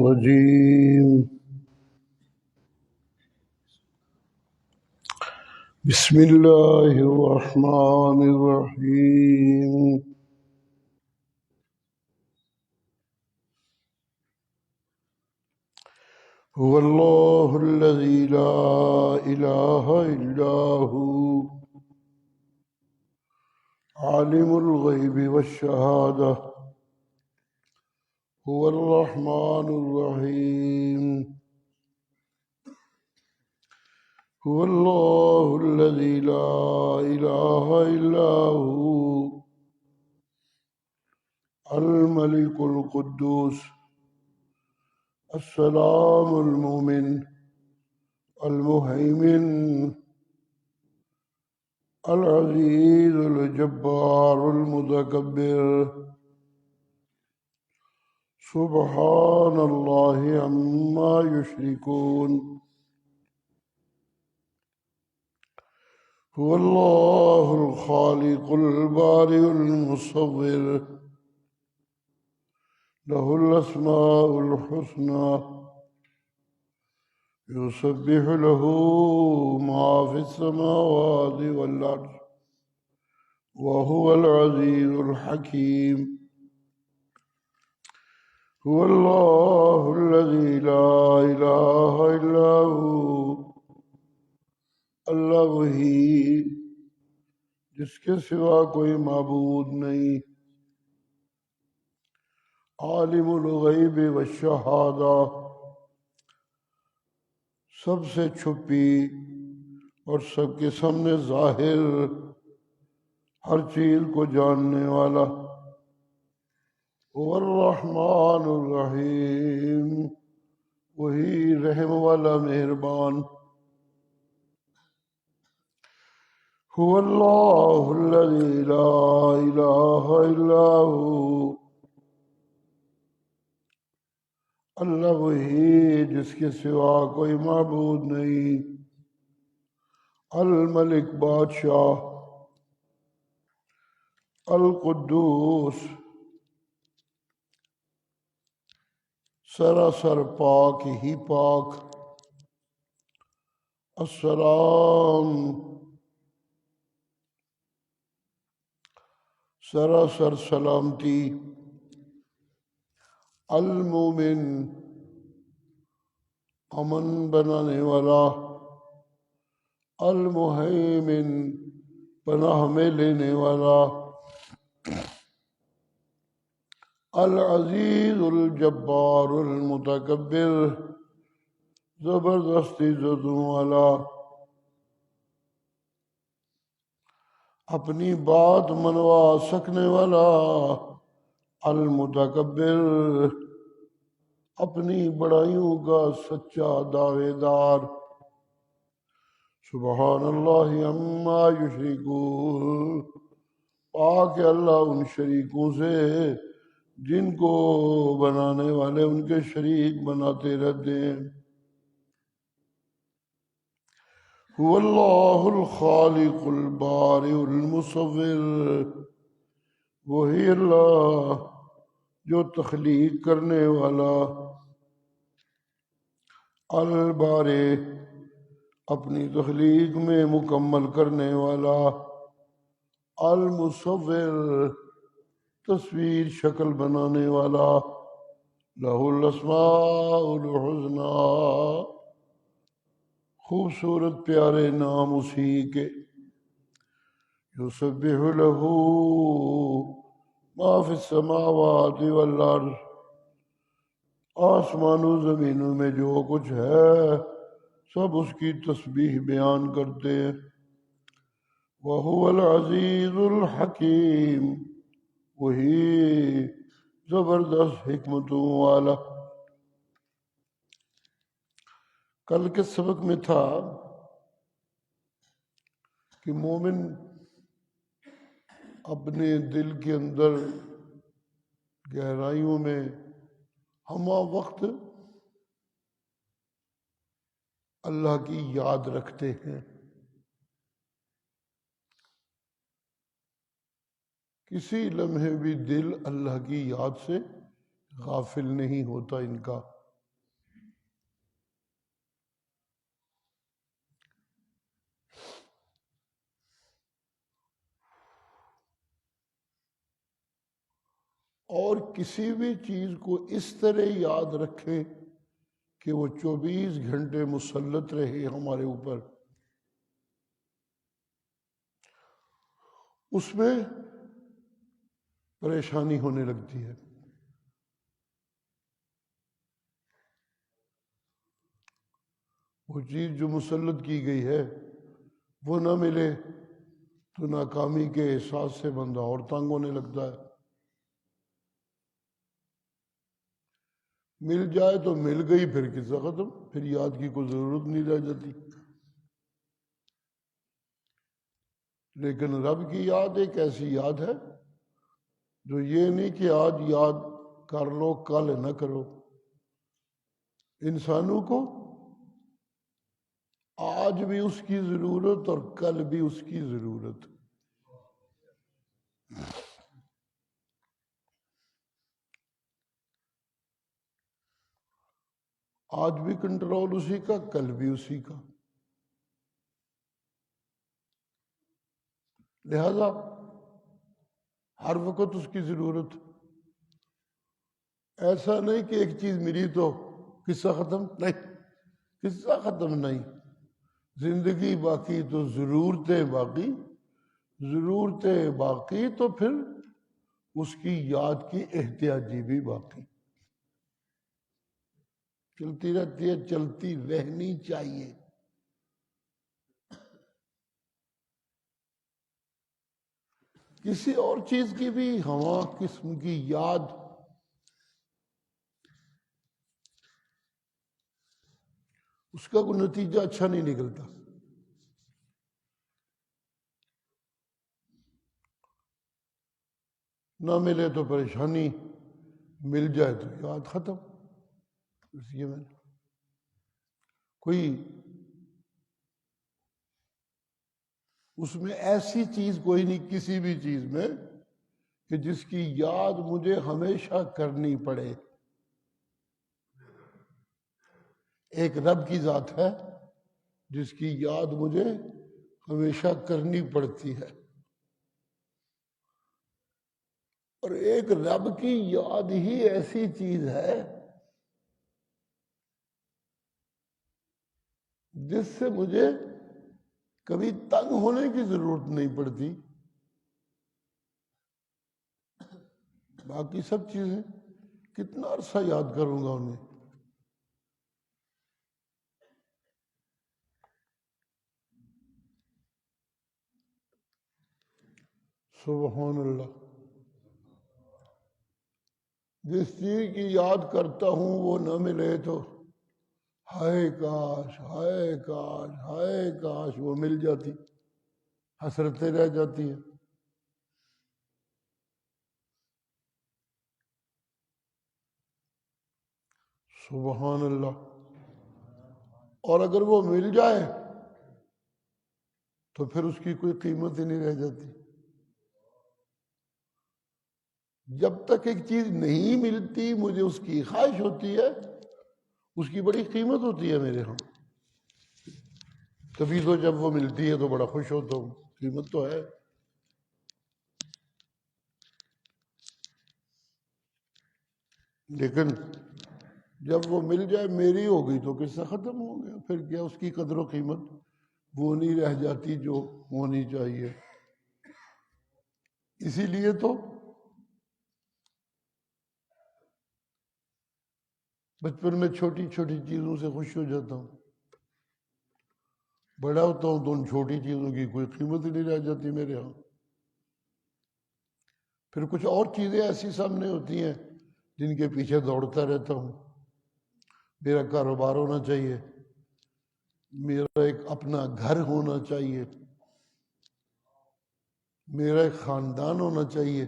الرجيم بسم الله الرحمن الرحيم هو الله الذي لا إله إلا هو عالم الغيب والشهادة هو الرحمن الرحيم هو الله الذي لا إله إلا هو الملك القدوس السلام المؤمن المهيمن العزيز الجبار المتكبر سبحان الله عما يشركون هو الله الخالق البارئ المصور له الأسماء الحسنى يسبح له ما في السماوات والأرض وهو العزيز الحكيم هو الله الذي لا إله إلا هو اللہ وہی جس کے سوا کوئی معبود نہیں، عالم الغیب والشہادہ، سب سے چھپی اور سب کے سامنے ظاہر ہر چیز کو جاننے والا، الرحمن الرحیم، وہی رحم والا مہربان، هو اللہ الذی لا الہ الا هو، اللہ وہی جس کے سوا کوئی معبود نہیں، الملک بادشاہ، القدوس سراسر پاک ہی پاک، السلام سراسر سلامتی، المومن امن بنانے والا، المہیمن پناہ میں لینے والا، العزیز الجبار المتکبر زبردستی عزتوں والا، اپنی بات منوا سکنے والا، المتکبر اپنی بڑائیوں کا سچا دعوے دار، سبحان اللہ عما یشرکون، پاک ہے اللہ ان شریکوں سے جن کو بنانے والے ان کے شریک بناتے رہتے ہیں، هو اللہ الخالق البارئ المصور، وہی اللہ جو تخلیق کرنے والا، البارئ اپنی تخلیق میں مکمل کرنے والا، المصور تصویر شکل بنانے والا، لہ الاسماء الحسنی خوبصورت پیارے نام اسی کے، یسبح لہ ما فی السماوات والارض، آسمان و زمینوں میں جو کچھ ہے سب اس کی تسبیح بیان کرتے ہیں، وَهُوَ الْعَزِيزُ الْحَكِيمُ، وہی زبردست حکمتوں والا۔ کل کے سبق میں تھا کہ مومن اپنے دل کے اندر گہرائیوں میں ہمہ وقت اللہ کی یاد رکھتے ہیں، کسی لمحے بھی دل اللہ کی یاد سے غافل نہیں ہوتا ان کا، اور کسی بھی چیز کو اس طرح یاد رکھیں کہ وہ 24 گھنٹے مسلط رہے ہمارے اوپر، اس میں پریشانی ہونے لگتی ہے۔ وہ چیز جو مسلط کی گئی ہے وہ نہ ملے تو ناکامی کے احساس سے بندہ اور تنگ ہونے لگتا ہے، مل جائے تو مل گئی، پھر قصہ ختم، پھر یاد کی کوئی ضرورت نہیں رہ جاتی۔ لیکن رب کی یاد ایک ایسی یاد ہے جو یہ نہیں کہ آج یاد کر لو کل نہ کرو۔ انسانوں کو آج بھی اس کی ضرورت اور کل بھی اس کی ضرورت۔ آج بھی کنٹرول اسی کا، کل بھی اسی کا، لہذا ہر وقت اس کی ضرورت۔ ایسا نہیں کہ ایک چیز ملی تو قصہ ختم، نہیں، قصہ ختم نہیں، زندگی باقی تو ضرورتیں باقی، ضرورتیں باقی تو پھر اس کی یاد کی احتیاجی بھی باقی چلتی رہتی ہے، چلتی رہنی چاہیے۔ کسی اور چیز کی بھی ہوا قسم کی یاد اس کا کوئی نتیجہ اچھا نہیں نکلتا۔ نہ ملے تو پریشانی، مل جائے تو یاد ختم۔ اس لیے میں کوئی اس میں ایسی چیز کوئی نہیں کسی بھی چیز میں کہ جس کی یاد مجھے ہمیشہ کرنی پڑے۔ ایک رب کی ذات ہے جس کی یاد مجھے ہمیشہ کرنی پڑتی ہے، اور ایک رب کی یاد ہی ایسی چیز ہے جس سے مجھے کبھی تنگ ہونے کی ضرورت نہیں پڑتی۔ باقی سب چیزیں کتنا عرصہ یاد کروں گا انہیں۔ سبحان اللہ۔ جس چیز کی یاد کرتا ہوں وہ نہ ملے تو ہائے کاش، ہائے کاش، ہائے کاش وہ مل جاتی، حسرتیں رہ جاتی ہیں۔ سبحان اللہ۔ اور اگر وہ مل جائے تو پھر اس کی کوئی قیمت ہی نہیں رہ جاتی۔ جب تک ایک چیز نہیں ملتی مجھے اس کی خواہش ہوتی ہے، اس کی بڑی قیمت ہوتی ہے میرے ہاں۔ کبھی تو جب وہ ملتی ہے تو بڑا خوش ہوتا ہوں، قیمت تو ہے۔ لیکن جب وہ مل جائے میری ہو گئی تو قصہ ختم ہو گیا، پھر کیا اس کی قدر و قیمت وہ نہیں رہ جاتی جو ہونی چاہیے۔ اسی لیے تو بچپن میں چھوٹی چھوٹی چیزوں سے خوش ہو جاتا ہوں، بڑا ہوتا ہوں تو ان چھوٹی چیزوں کی کوئی قیمت ہی نہیں رہ جاتی میرے ہاں۔ پھر کچھ اور چیزیں ایسی سامنے ہوتی ہیں جن کے پیچھے دوڑتا رہتا ہوں۔ میرا کاروبار ہونا چاہیے، میرا ایک اپنا گھر ہونا چاہیے، میرا ایک خاندان ہونا چاہیے،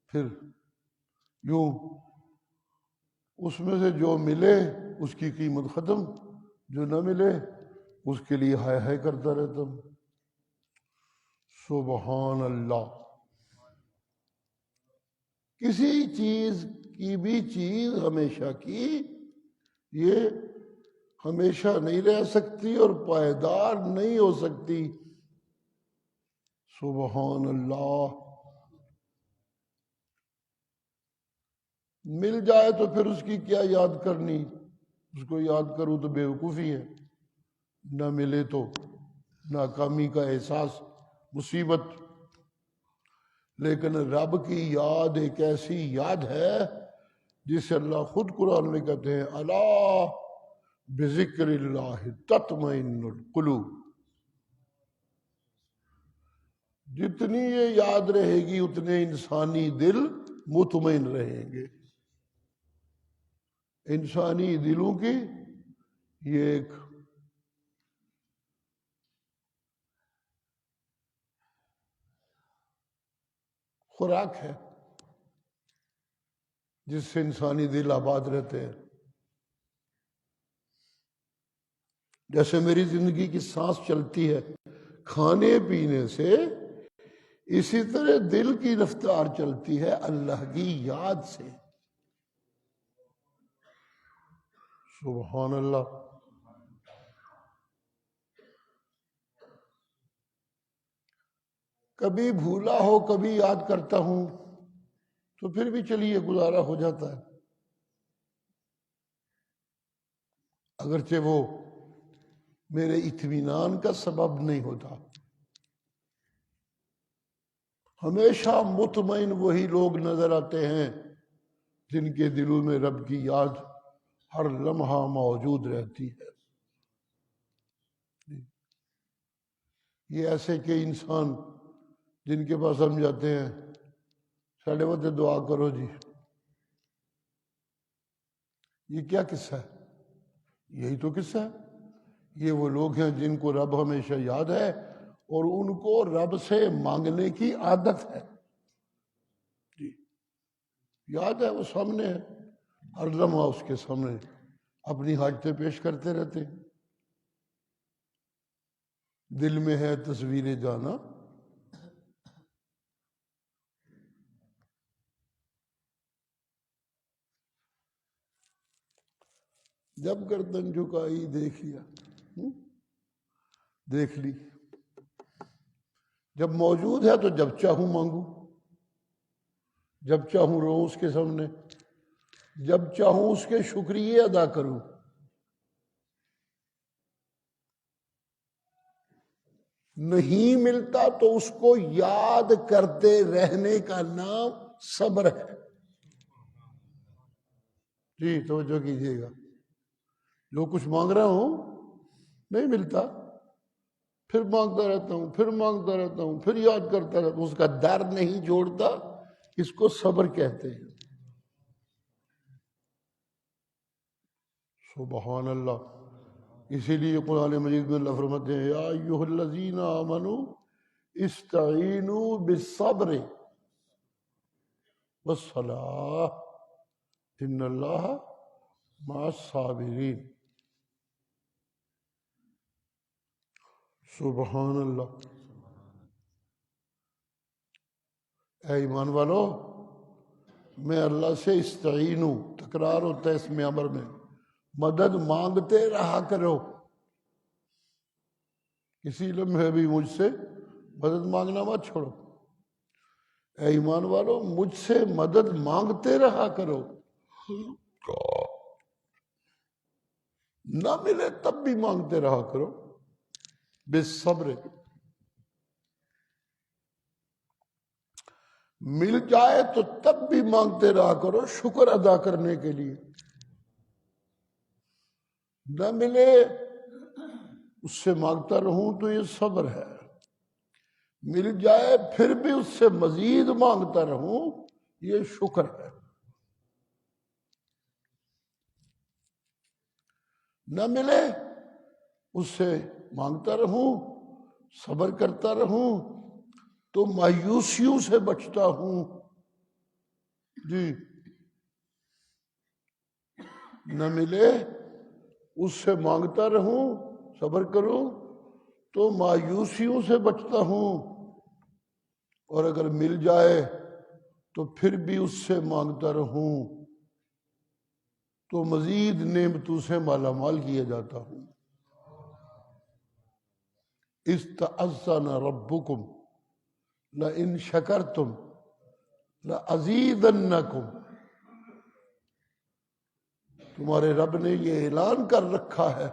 پھر یوں اس میں سے جو ملے اس کی قیمت ختم، جو نہ ملے اس کے لیے ہائے ہائے کرتا رہتا ہوں۔ سبحان اللہ۔ کسی چیز کی بھی چیز ہمیشہ کی یہ ہمیشہ نہیں رہ سکتی اور پائیدار نہیں ہو سکتی۔ سبحان اللہ۔ مل جائے تو پھر اس کی کیا یاد کرنی، اس کو یاد کروں تو بے وقوفی ہے، نہ ملے تو ناکامی کا احساس، مصیبت۔ لیکن رب کی یاد ایک ایسی یاد ہے جسے اللہ خود قرآن میں کہتے ہیں الا بذکر اللہ تطمئن القلوب، جتنی یہ یاد رہے گی اتنے انسانی دل مطمئن رہیں گے۔ انسانی دلوں کی یہ ایک خوراک ہے جس سے انسانی دل آباد رہتے ہیں۔ جیسے میری زندگی کی سانس چلتی ہے کھانے پینے سے، اسی طرح دل کی رفتار چلتی ہے اللہ کی یاد سے۔ سبحان اللہ۔ کبھی بھولا ہو کبھی یاد کرتا ہوں تو پھر بھی چلیے گزارا ہو جاتا ہے، اگرچہ وہ میرے اطمینان کا سبب نہیں ہوتا۔ ہمیشہ مطمئن وہی لوگ نظر آتے ہیں جن کے دلوں میں رب کی یاد ہر لمحہ موجود رہتی ہے۔ یہ ایسے کہ انسان جن کے پاس ہم جاتے ہیں ساڑھے وقت دعا کرو جی، یہ کیا قصہ ہے؟ یہی تو قصہ ہے۔ یہ وہ لوگ ہیں جن کو رب ہمیشہ یاد ہے اور ان کو رب سے مانگنے کی عادت ہے۔ جی یاد ہے، وہ سامنے ہے، ہر لمحہ اس کے سامنے اپنی حاجتیں پیش کرتے رہتے ہیں۔ دل میں ہے تصویر جانا، جب گردن جھکائی دیکھ لیا، دیکھ لی۔ جب موجود ہے تو جب چاہوں مانگوں، جب چاہوں رہوں اس کے سامنے، جب چاہوں اس کے شکریہ ادا کروں۔ نہیں ملتا تو اس کو یاد کرتے رہنے کا نام صبر ہے۔ جی توجہ کیجیے گا، جو کچھ مانگ رہا ہوں نہیں ملتا، پھر مانگتا رہتا ہوں، پھر مانگتا رہتا ہوں، پھر یاد کرتا رہتا ہوں، اس کا در نہیں جوڑتا، اس کو صبر کہتے ہیں۔ سبحان اللہ۔ اسی لیے قرآن مجید میں اللہ فرماتے ہیں یا ایھا الذین آمنوا استعینوا بالصبر والصلاۃ ان اللہ مع الصابرین۔ سبحان اللہ۔ اے ایمان والو، میں اللہ سے استعینو، تکرار ہوتا ہے اس میں امر میں، مدد مانگتے رہا کرو۔ کسی لمحے بھی مجھ سے مدد مانگنا مت چھوڑو۔ اے ایمان والو مجھ سے مدد مانگتے رہا کرو، نہ ملے تب بھی مانگتے رہا کرو، بالصبر، مل جائے تو تب بھی مانگتے رہا کرو شکر ادا کرنے کے لیے، نہ ملے اس سے مانگتا رہوں تو یہ صبر ہے، مل جائے پھر بھی اس سے مزید مانگتا رہوں یہ شکر ہے۔ نہ ملے اس سے مانگتا رہوں، صبر کرتا رہوں تو مایوسیوں سے بچتا ہوں۔ جی نہ ملے اس سے مانگتا رہوں، صبر کروں تو مایوسیوں سے بچتا ہوں، اور اگر مل جائے تو پھر بھی اس سے مانگتا رہوں تو مزید نعمتوں سے مالا مال کیا جاتا ہوں۔ استعذن ربکم لئن شکرتم لأزیدنکم تمہارے رب نے یہ اعلان کر رکھا ہے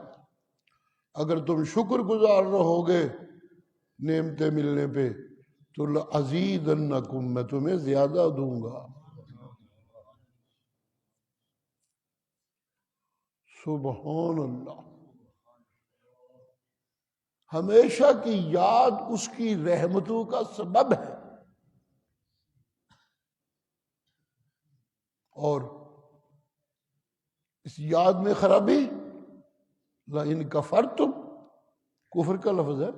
اگر تم شکر گزار رہو گے نعمتیں ملنے پہ تو لَأَزِيدَنَّكُمْ، میں تمہیں زیادہ دوں گا۔ سبحان اللہ۔ ہمیشہ کی یاد اس کی رحمتوں کا سبب ہے، اور اس یاد میں خرابی لَإِن كَفَرْتُمْ، کفر کا لفظ ہے،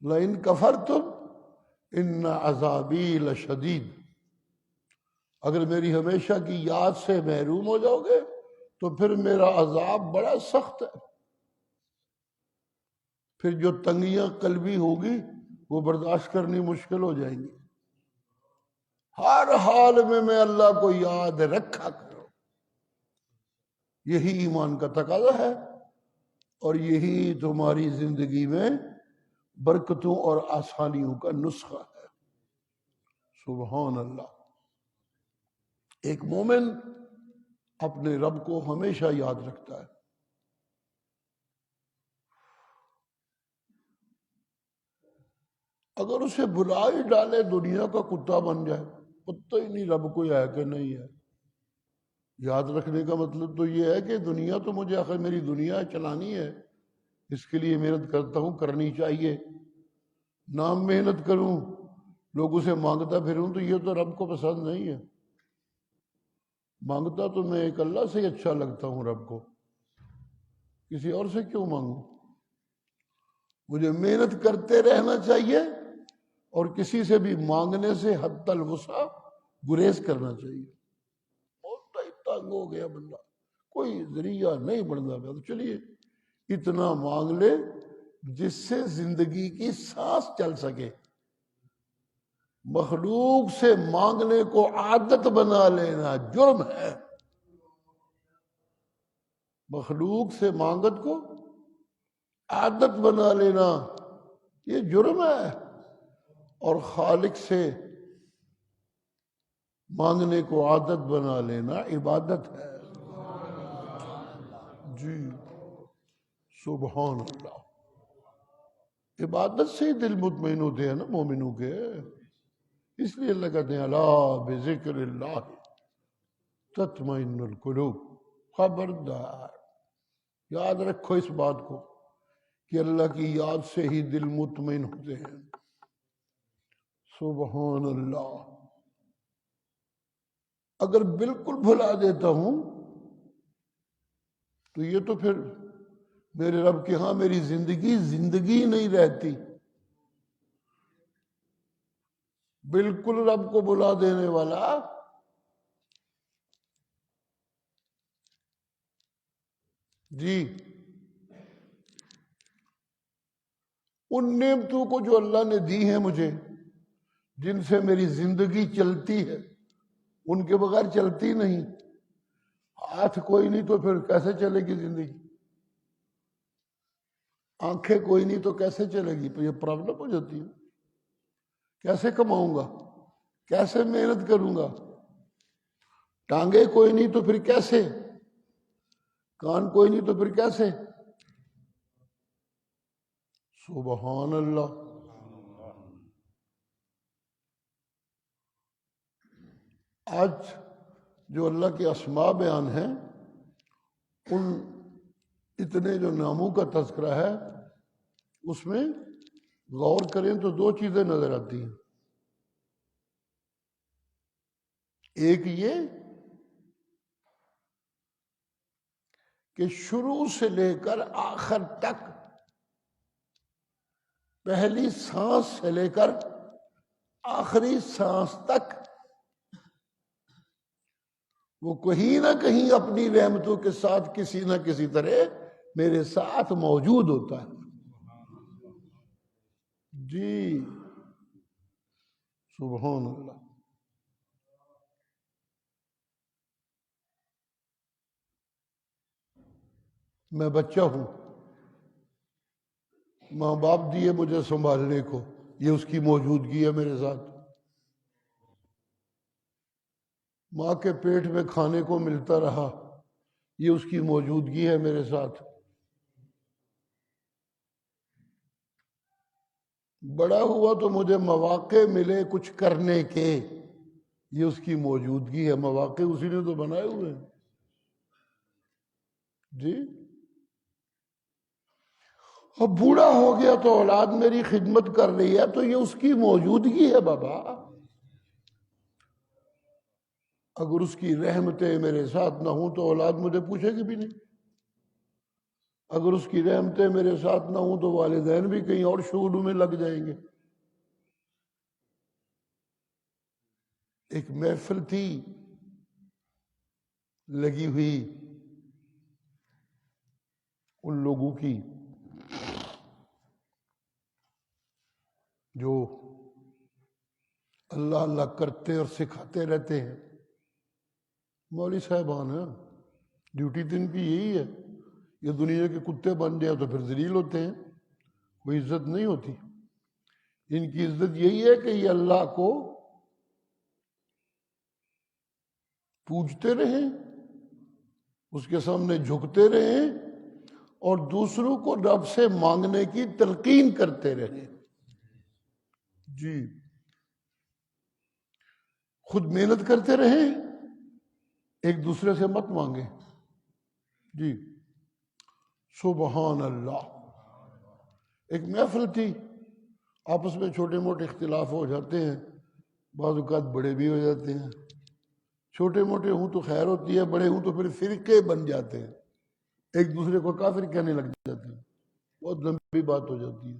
لَإِن كَفَرْتُمْ إِنَّ عَذَابِي لَشَدِيدٌ، اگر میری ہمیشہ کی یاد سے محروم ہو جاؤ گے تو پھر میرا عذاب بڑا سخت ہے، پھر جو تنگیاں قلبی ہوگی وہ برداشت کرنی مشکل ہو جائیں گی۔ ہر حال میں اللہ کو یاد رکھا کرو، یہی ایمان کا تقاضا ہے، اور یہی تمہاری زندگی میں برکتوں اور آسانیوں کا نسخہ ہے۔ سبحان اللہ۔ ایک مومن اپنے رب کو ہمیشہ یاد رکھتا ہے۔ اگر اسے بلا ہی ڈالے دنیا کا کتا بن جائے، پتہ ہی نہیں رب کوئی ہے کہ نہیں ہے۔ یاد رکھنے کا مطلب تو یہ ہے کہ دنیا تو مجھے آخر میری دنیا چلانی ہے، اس کے لیے محنت کرتا ہوں، کرنی چاہیے۔ نہ محنت کروں، لوگوں سے مانگتا پھروں، تو یہ تو رب کو پسند نہیں ہے۔ مانگتا تو میں ایک اللہ سے ہی اچھا لگتا ہوں رب کو، کسی اور سے کیوں مانگوں؟ مجھے محنت کرتے رہنا چاہیے، اور کسی سے بھی مانگنے سے حد الوسع گریز کرنا چاہیے۔ بہت تنگ ہو گیا بندہ، کوئی ذریعہ نہیں بنتا، تو چلیے اتنا مانگ لے جس سے زندگی کی سانس چل سکے۔ مخلوق سے مانگنے کو عادت بنا لینا جرم ہے۔ مخلوق سے مانگت کو عادت بنا لینا یہ جرم ہے، اور خالق سے مانگنے کو عادت بنا لینا عبادت ہے۔ جی سبحان اللہ۔ عبادت سے ہی دل مطمئن ہوتے ہیں نا مومنوں کے، اس لیے اللہ کہتے ہیں الا بذکر اللہ تطمئن القلوب۔ خبردار، یاد رکھو اس بات کو کہ اللہ کی یاد سے ہی دل مطمئن ہوتے ہیں۔ سبحان اللہ۔ اگر بالکل بھلا دیتا ہوں تو یہ تو پھر میرے رب کے ہاں میری زندگی نہیں رہتی۔ بالکل رب کو بلا دینے والا جی ان نعمتوں کو جو اللہ نے دی ہیں مجھے، جن سے میری زندگی چلتی ہے، ان کے بغیر چلتی نہیں۔ ہاتھ کوئی نہیں تو پھر کیسے چلے گی زندگی؟ آنکھیں کوئی نہیں تو کیسے چلے گی؟ تو یہ پرابلم ہو جاتی ہے۔ کیسے کماؤں گا؟ کیسے محنت کروں گا؟ ٹانگیں کوئی نہیں تو پھر کیسے؟ کان کوئی نہیں تو پھر کیسے؟ سبحان اللہ۔ آج جو اللہ کے اسماء بیان ہیں، ان اتنے جو ناموں کا تذکرہ ہے، اس میں غور کریں تو دو چیزیں نظر آتی ہیں۔ ایک یہ کہ شروع سے لے کر آخر تک، پہلی سانس سے لے کر آخری سانس تک، وہ کہیں نہ کہیں اپنی رحمتوں کے ساتھ کسی نہ کسی طرح میرے ساتھ موجود ہوتا ہے۔ جی سبحان اللہ۔ میں بچہ ہوں، ماں باپ دیے مجھے سنبھالنے کو، یہ اس کی موجودگی ہے میرے ساتھ۔ ماں کے پیٹ میں کھانے کو ملتا رہا، یہ اس کی موجودگی ہے میرے ساتھ. بڑا ہوا تو مجھے مواقع ملے کچھ کرنے کے، یہ اس کی موجودگی ہے. مواقع اسی نے تو بنائے ہوئے ہیں جی. اب بوڑھا ہو گیا تو اولاد میری خدمت کر رہی ہے تو یہ اس کی موجودگی ہے بابا. اگر اس کی رحمتیں میرے ساتھ نہ ہوں تو اولاد مجھے پوچھے گی بھی نہیں. اگر اس کی رحمتیں میرے ساتھ نہ ہوں تو والدین بھی کہیں اور شغلوں میں لگ جائیں گے. ایک محفل تھی لگی ہوئی ان لوگوں کی جو اللہ اللہ کرتے اور سکھاتے رہتے ہیں. مولوی صاحبان ہیں، ڈیوٹی تو ان کی یہی ہے. یہ دنیا کے کتے بن جائیں تو پھر ذلیل ہوتے ہیں، کوئی عزت نہیں ہوتی. ان کی عزت یہی ہے کہ یہ اللہ کو پوجتے رہیں، اس کے سامنے جھکتے رہیں اور دوسروں کو رب سے مانگنے کی تلقین کرتے رہیں. جی خود محنت کرتے رہیں، ایک دوسرے سے مت مانگیں. جی سبحان اللہ. ایک محفل تھی، آپس میں چھوٹے موٹے اختلاف ہو جاتے ہیں، بعض اوقات بڑے بھی ہو جاتے ہیں. چھوٹے موٹے ہوں تو خیر ہوتی ہے، بڑے ہوں تو پھر فرقے بن جاتے ہیں، ایک دوسرے کو کافر کہنے لگ جاتے ہیں، بہت لمبی بات ہو جاتی ہے.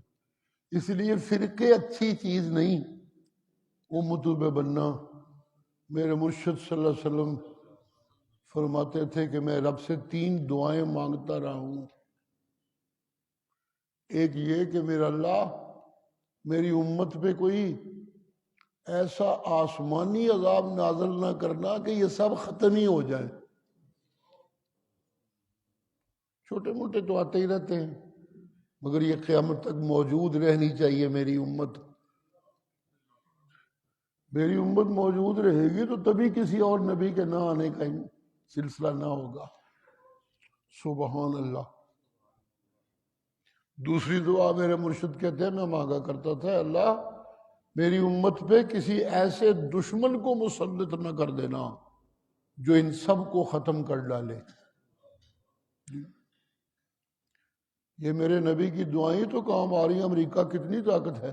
اس لیے فرقے اچھی چیز نہیں. امتوں میں بننا، میرے مرشد صلی اللہ علیہ وسلم فرماتے تھے کہ میں رب سے 3 دعائیں مانگتا رہا ہوں. ایک یہ کہ میرا اللہ میری امت پہ کوئی ایسا آسمانی عذاب نازل نہ کرنا کہ یہ سب ختم ہی ہو جائیں. چھوٹے موٹے تو آتے ہی رہتے ہیں، مگر یہ قیامت تک موجود رہنی چاہیے میری امت. میری امت موجود رہے گی تو تبھی کسی اور نبی کے نہ آنے کا سلسلہ نہ ہوگا. سبحان اللہ. دوسری دعا میرے مرشد کہتے ہیں میں مانگا کرتا تھا، اللہ میری امت پہ کسی ایسے دشمن کو مسلط نہ کر دینا جو ان سب کو ختم کر ڈالے. یہ میرے نبی کی دعائیں تو کام آ رہی ہیں. امریکہ کتنی طاقت ہے،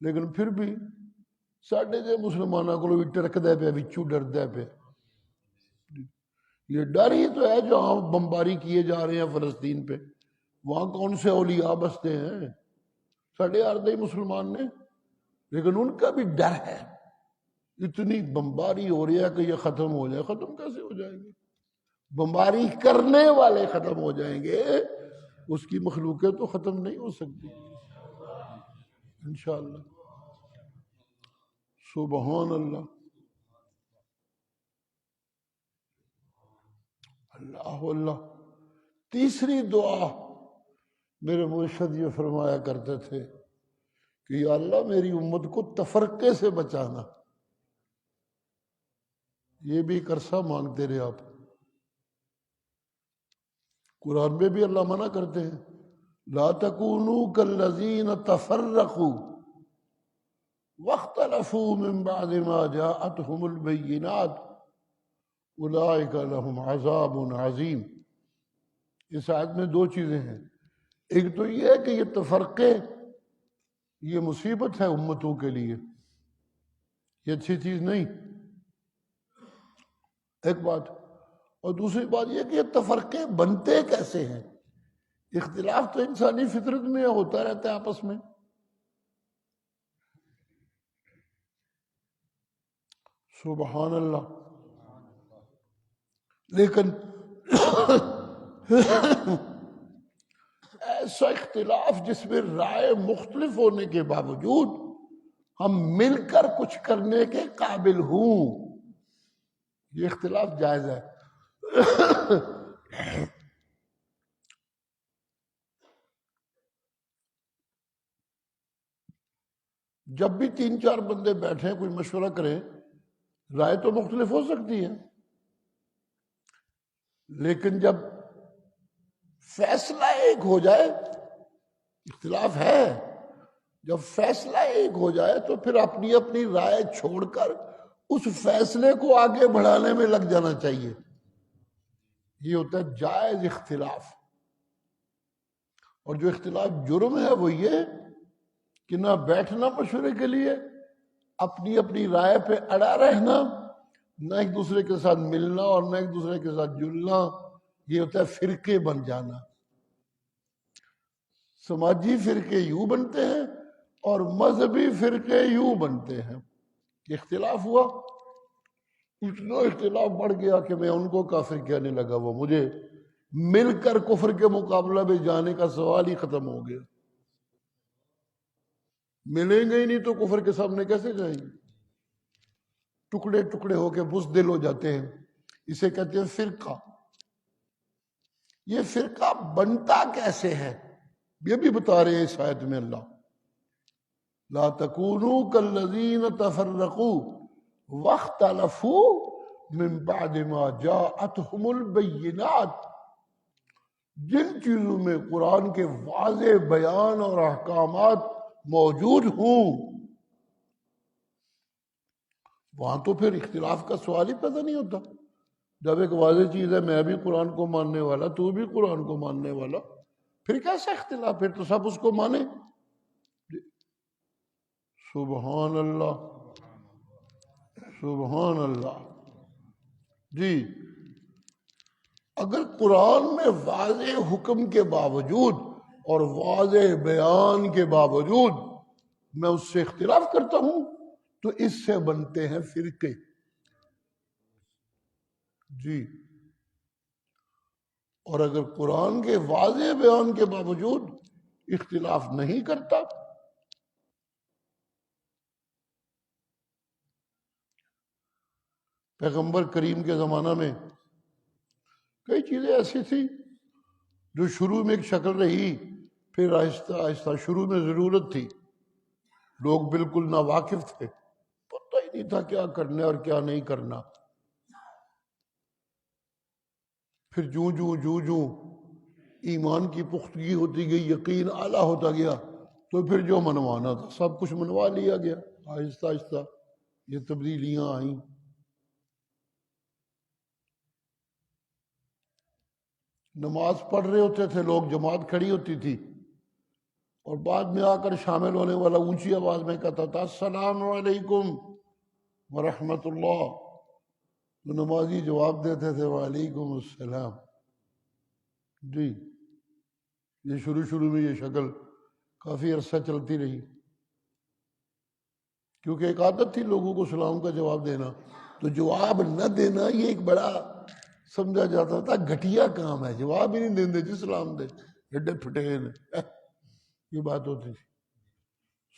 لیکن پھر بھی ساڈے دے مسلمانوں کو بھی ٹرک دے پہ وچوں ڈر دے پہ. یہ ڈر ہی تو ہے جو ہم بمباری کیے جا رہے ہیں فلسطین پہ. وہاں کون سے اولیاء بستے ہیں؟ ساڑھے آردے مسلمان نے، لیکن ان کا بھی ڈر ہے. اتنی بمباری ہو رہی ہے کہ یہ ختم ہو جائے. ختم کیسے ہو جائیں گے؟ بمباری کرنے والے ختم ہو جائیں گے، اس کی مخلوقیں تو ختم نہیں ہو سکتی انشاءاللہ. سبحان اللہ. اللہ اللہ. تیسری دعا میرے مرشد یہ فرمایا کرتے تھے کہ یا اللہ میری امت کو تفرقے سے بچانا. یہ بھی ایک عرصہ مانگتے رہے آپ. قرآن میں بھی اللہ منع کرتے ہیں، لا تکونوا کالذین تفرقوا واختلفوا من بعد ما جاءتهم البینات اولئک لهم عذاب عظیم. اس آیت میں 2 چیزیں ہیں. ایک تو یہ ہے کہ یہ تفرقے یہ مصیبت ہے امتوں کے لیے، یہ اچھی چیز نہیں، ایک بات. اور دوسری بات یہ کہ یہ تفرقے بنتے کیسے ہیں؟ اختلاف تو انسانی فطرت میں ہوتا رہتا ہے آپس میں. سبحان اللہ. لیکن ایسا اختلاف جس میں رائے مختلف ہونے کے باوجود ہم مل کر کچھ کرنے کے قابل ہوں، یہ اختلاف جائز ہے. جب بھی 3-4 بندے بیٹھیں کوئی مشورہ کریں، رائے تو مختلف ہو سکتی ہے، لیکن جب فیصلہ ایک ہو جائے، اختلاف ہے، جب فیصلہ ایک ہو جائے تو پھر اپنی اپنی رائے چھوڑ کر اس فیصلے کو آگے بڑھانے میں لگ جانا چاہیے. یہ ہوتا ہے جائز اختلاف. اور جو اختلاف جرم ہے وہ یہ کہ نہ بیٹھنا مشورے کے لیے، اپنی اپنی رائے پہ اڑا رہنا، نہ ایک دوسرے کے ساتھ ملنا اور نہ ایک دوسرے کے ساتھ جلنا. یہ ہوتا ہے فرقے بن جانا. سماجی فرقے یوں بنتے ہیں اور مذہبی فرقے یوں بنتے ہیں. اختلاف ہوا، اتنا اختلاف بڑھ گیا کہ میں ان کو کافر کہنے لگا، وہ مجھے مل کر کفر کے مقابلہ میں جانے کا سوال ہی ختم ہو گیا. ملیں گے ہی نہیں تو کفر کے سامنے کیسے جائیں گے؟ ٹکڑے ٹکڑے ہو کے بزدل ہو جاتے ہیں. اسے کہتے ہیں فرقہ. یہ فرقہ بنتا کیسے ہے یہ بھی بتا رہے ہیں اس آیت میں اللہ. لا تکونوا کالذین تفرقوا واختلفوا من بعد ما جاءتهم البینات. جن چیزوں میں قرآن کے واضح بیان اور احکامات موجود ہوں وہاں تو پھر اختلاف کا سوال ہی پیدا نہیں ہوتا. جب ایک واضح چیز ہے، میں بھی قرآن کو ماننے والا، تو بھی قرآن کو ماننے والا، پھر کیسا اختلاف؟ پھر تو سب اس کو مانے. سبحان اللہ، سبحان اللہ. جی اگر قرآن میں واضح حکم کے باوجود اور واضح بیان کے باوجود میں اس سے اختلاف کرتا ہوں تو اس سے بنتے ہیں فرقے. جی اور اگر قرآن کے واضح بیان کے باوجود اختلاف نہیں کرتا پیغمبر کریم کے زمانہ میں کئی چیزیں ایسی تھی جو شروع میں ایک شکل رہی، پھر آہستہ آہستہ، شروع میں ضرورت تھی، لوگ بالکل ناواقف تھے، پتہ ہی نہیں تھا کیا کرنا اور کیا نہیں کرنا. پھر جوں ایمان کی پختگی ہوتی گئی، یقین اعلیٰ ہوتا گیا، تو پھر جو منوانا تھا سب کچھ منوا لیا گیا. آہستہ آہستہ یہ تبدیلیاں آئیں. نماز پڑھ رہے ہوتے تھے لوگ، جماعت کھڑی ہوتی تھی، اور بعد میں آ کر شامل ہونے والا اونچی آواز میں کہتا تھا السلام علیکم ورحمۃ اللہ، تو نمازی جواب دیتے تھے وعلیکم السلام. جی یہ شروع میں یہ شکل کافی عرصہ چلتی رہی، کیونکہ ایک عادت تھی لوگوں کو سلام کا جواب دینا، تو جواب نہ دینا یہ ایک بڑا سمجھا جاتا تھا گھٹیا کام ہے. جواب ہی نہیں دیں دے جی سلام دے، ہڈے پھٹے یہ بات ہوتی تھی.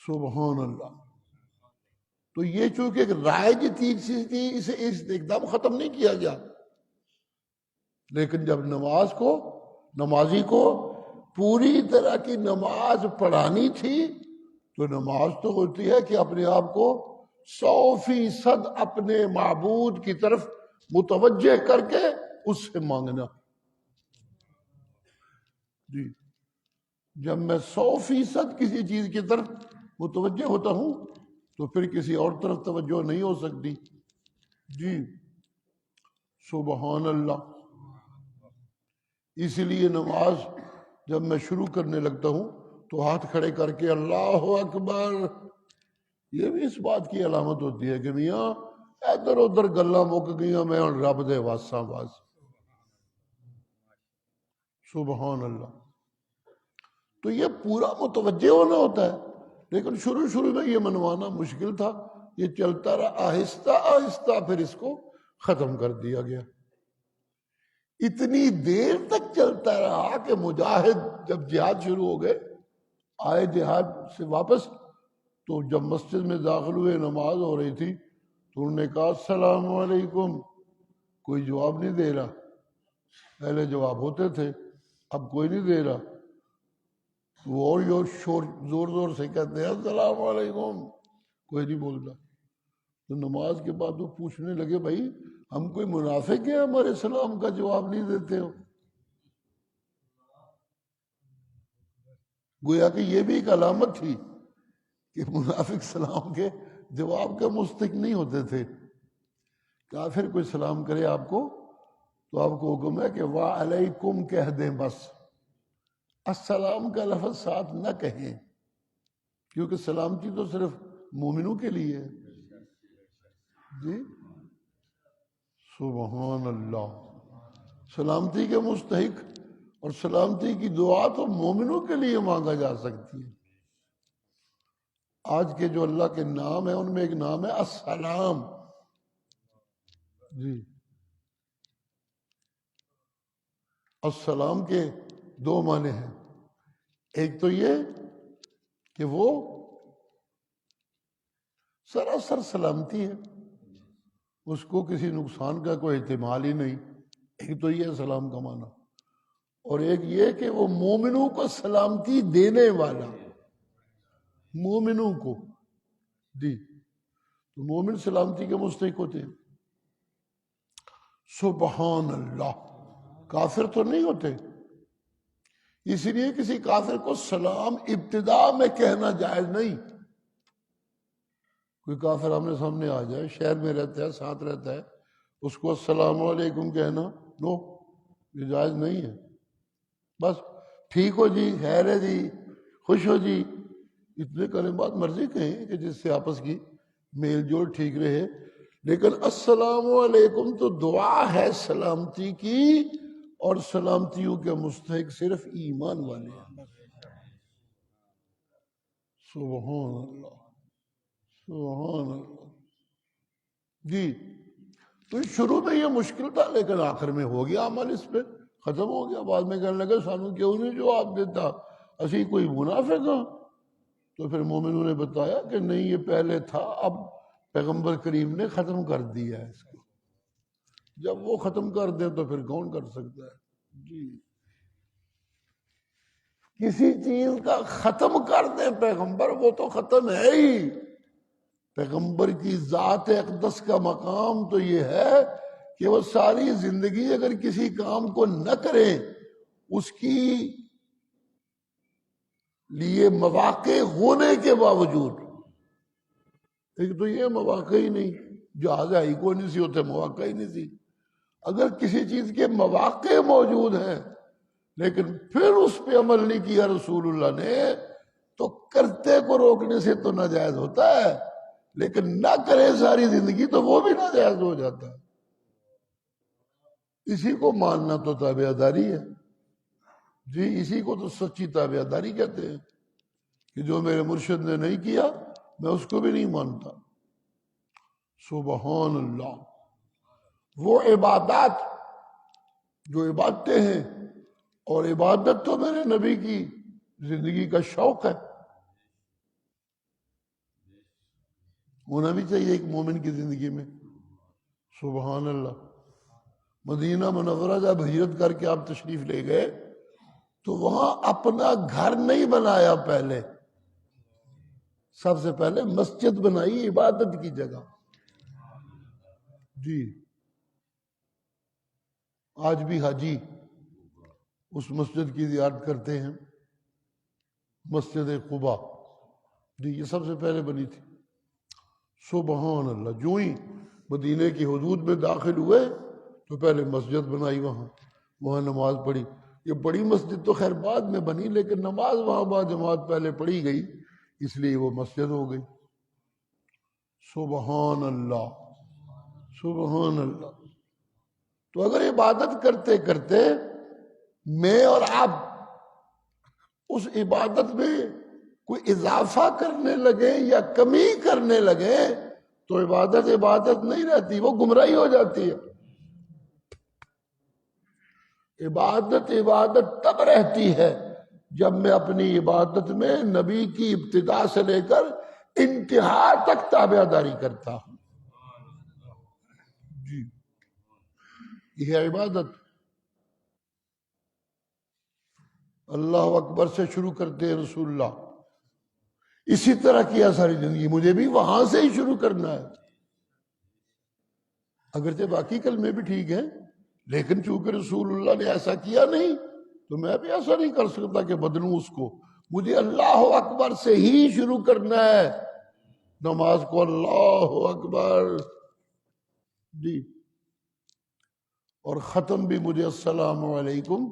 سبحان اللہ. تو یہ چونکہ ایک رائج چیز تھی، اسے ایک دم ختم نہیں کیا گیا. لیکن جب نمازی کو پوری طرح کی نماز پڑھانی تھی تو نماز تو ہوتی ہے کہ اپنے آپ کو 100% اپنے معبود کی طرف متوجہ کر کے اس سے مانگنا. جی جب میں 100% کسی چیز کی طرف متوجہ ہوتا ہوں تو پھر کسی اور طرف توجہ نہیں ہو سکتی. جی سبحان اللہ. اسی لیے نماز جب میں شروع کرنے لگتا ہوں تو ہاتھ کھڑے کر کے اللہ اکبر، یہ بھی اس بات کی علامت ہوتی ہے کہ میاں ادھر ادھر گلاں مک گئیاں، میں رب دے واسطہ باز. سبحان اللہ. تو یہ پورا متوجہ ہونا ہوتا ہے، لیکن شروع میں یہ منوانا مشکل تھا. یہ چلتا رہا، آہستہ آہستہ پھر اس کو ختم کر دیا گیا. اتنی دیر تک چلتا رہا کہ مجاہد جب جہاد شروع ہو گئے، آئے جہاد سے واپس، تو جب مسجد میں داخل ہوئے نماز ہو رہی تھی تو انہوں نے کہا السلام علیکم. کوئی جواب نہیں دے رہا. پہلے جواب ہوتے تھے، اب کوئی نہیں دے رہا. وہ اور زور زور سے کہتے ہیں السلام علیکم، کوئی نہیں بول رہا. تو نماز کے بعد وہ پوچھنے لگے بھائی ہم کوئی منافق ہیں ہمارے سلام کا جواب نہیں دیتے ہو؟ گویا کہ یہ بھی ایک علامت تھی کہ منافق سلام کے جواب کا مستحق نہیں ہوتے تھے۔ کافر کوئی سلام کرے آپ کو تو آپ کو حکم ہے کہ وعلیکم کہہ دیں، بس السلام کا لفظ ساتھ نہ کہیں، کیونکہ سلامتی تو صرف مومنوں کے لیے ہے۔ جی سبحان اللہ، سلامتی کے مستحق اور سلامتی کی دعا تو مومنوں کے لیے مانگا جا سکتی ہے۔ آج کے جو اللہ کے نام ہیں ان میں ایک نام ہے السلام۔ جی السلام کے دو معنی ہیں، ایک تو یہ کہ وہ سراسر سلامتی ہے، اس کو کسی نقصان کا کوئی احتمال ہی نہیں، ایک تو یہ سلام کا معنی، اور ایک یہ کہ وہ مومنوں کو سلامتی دینے والا، مومنوں کو جی، تو مومن سلامتی کے مستحق ہوتے ہیں۔ سبحان اللہ، کافر تو نہیں ہوتے، اس لیے کسی کافر کو سلام ابتدا میں کہنا جائز نہیں۔ کوئی کافر آمنے سامنے آ جائے، شہر میں رہتا ہے، ساتھ رہتا ہے، اس کو السلام علیکم کہنا نو، یہ جائز نہیں ہے۔ بس ٹھیک ہو جی، خیر ہے جی، خوش ہو جی، اتنے کلمات مرضی کہیں کہ جس سے آپس کی میل جول ٹھیک رہے، لیکن السلام علیکم تو دعا ہے سلامتی کی، اور سلامتیوں کے مستحق صرف ایمان والے ہیں۔ سبحان اللہ، سبحان اللہ۔ جی تو شروع میں یہ مشکل تھا، لیکن آخر میں ہو گیا عمل، اس پہ ختم ہو گیا۔ بعد میں کہنے لگے سانو کیوں نہیں جواب دیتا، اسی کوئی منافق ہاں؟ تو پھر مومنوں نے بتایا کہ نہیں، یہ پہلے تھا، اب پیغمبر کریم نے ختم کر دیا ہے اس کو۔ جب وہ ختم کر دیں تو پھر کون کر سکتا ہے؟ جی کسی چیز کا ختم کر دیں پیغمبر، وہ تو ختم ہے ہی۔ پیغمبر کی ذات اقدس کا مقام تو یہ ہے کہ وہ ساری زندگی اگر کسی کام کو نہ کریں، اس کی لیے مواقع ہونے کے باوجود، ایک تو یہ مواقع ہی نہیں، جہاز ہی کو نہیں سی ہوتے، مواقع ہی نہیں سی۔ اگر کسی چیز کے مواقع موجود ہیں لیکن پھر اس پہ عمل نہیں کیا رسول اللہ نے، تو کرتے کو روکنے سے تو ناجائز ہوتا ہے، لیکن نہ کرے ساری زندگی تو وہ بھی ناجائز ہو جاتا ہے۔ اسی کو ماننا تو تابعداری ہے۔ جی اسی کو تو سچی تابعداری کہتے ہیں، کہ جو میرے مرشد نے نہیں کیا میں اس کو بھی نہیں مانتا۔ سبحان اللہ۔ وہ عبادات جو عبادتیں ہیں، اور عبادت تو میرے نبی کی زندگی کا شوق ہے، ہونا بھی چاہیے ایک مومن کی زندگی میں۔ سبحان اللہ۔ مدینہ منورہ جب ہجرت کر کے آپ تشریف لے گئے تو وہاں اپنا گھر نہیں بنایا، پہلے سب سے پہلے مسجد بنائی، عبادت کی جگہ۔ جی آج بھی حاجی اس مسجد کی زیارت کرتے ہیں، مسجد قباء، جی یہ سب سے پہلے بنی تھی۔ سبحان اللہ۔ جو ہی مدینے کی حدود میں داخل ہوئے تو پہلے مسجد بنائی، وہاں نماز پڑھی۔ یہ بڑی مسجد تو خیر بعد میں بنی، لیکن نماز وہاں بعد جماعت پہلے پڑھی گئی، اس لیے وہ مسجد ہو گئی۔ سبحان اللہ، سبحان اللہ۔ تو اگر عبادت کرتے کرتے میں اور آپ اس عبادت میں کوئی اضافہ کرنے لگے یا کمی کرنے لگے تو عبادت عبادت نہیں رہتی، وہ گمراہی ہو جاتی ہے۔ عبادت عبادت تب رہتی ہے جب میں اپنی عبادت میں نبی کی ابتدا سے لے کر انتہا تک تابعداری کرتا ہوں۔ جی یہ ہے عبادت۔ اللہ اکبر سے شروع کرتے ہیں رسول اللہ، اسی طرح کیا ساری زندگی، مجھے بھی وہاں سے ہی شروع کرنا ہے۔ اگرچہ باقی کلمے بھی ٹھیک ہیں، لیکن چونکہ رسول اللہ نے ایسا کیا نہیں تو میں بھی ایسا نہیں کر سکتا کہ بدلوں اس کو. مجھے اللہ اکبر سے ہی شروع کرنا ہے نماز کو. اللہ اکبر جی. اور ختم بھی مجھے السلام علیکم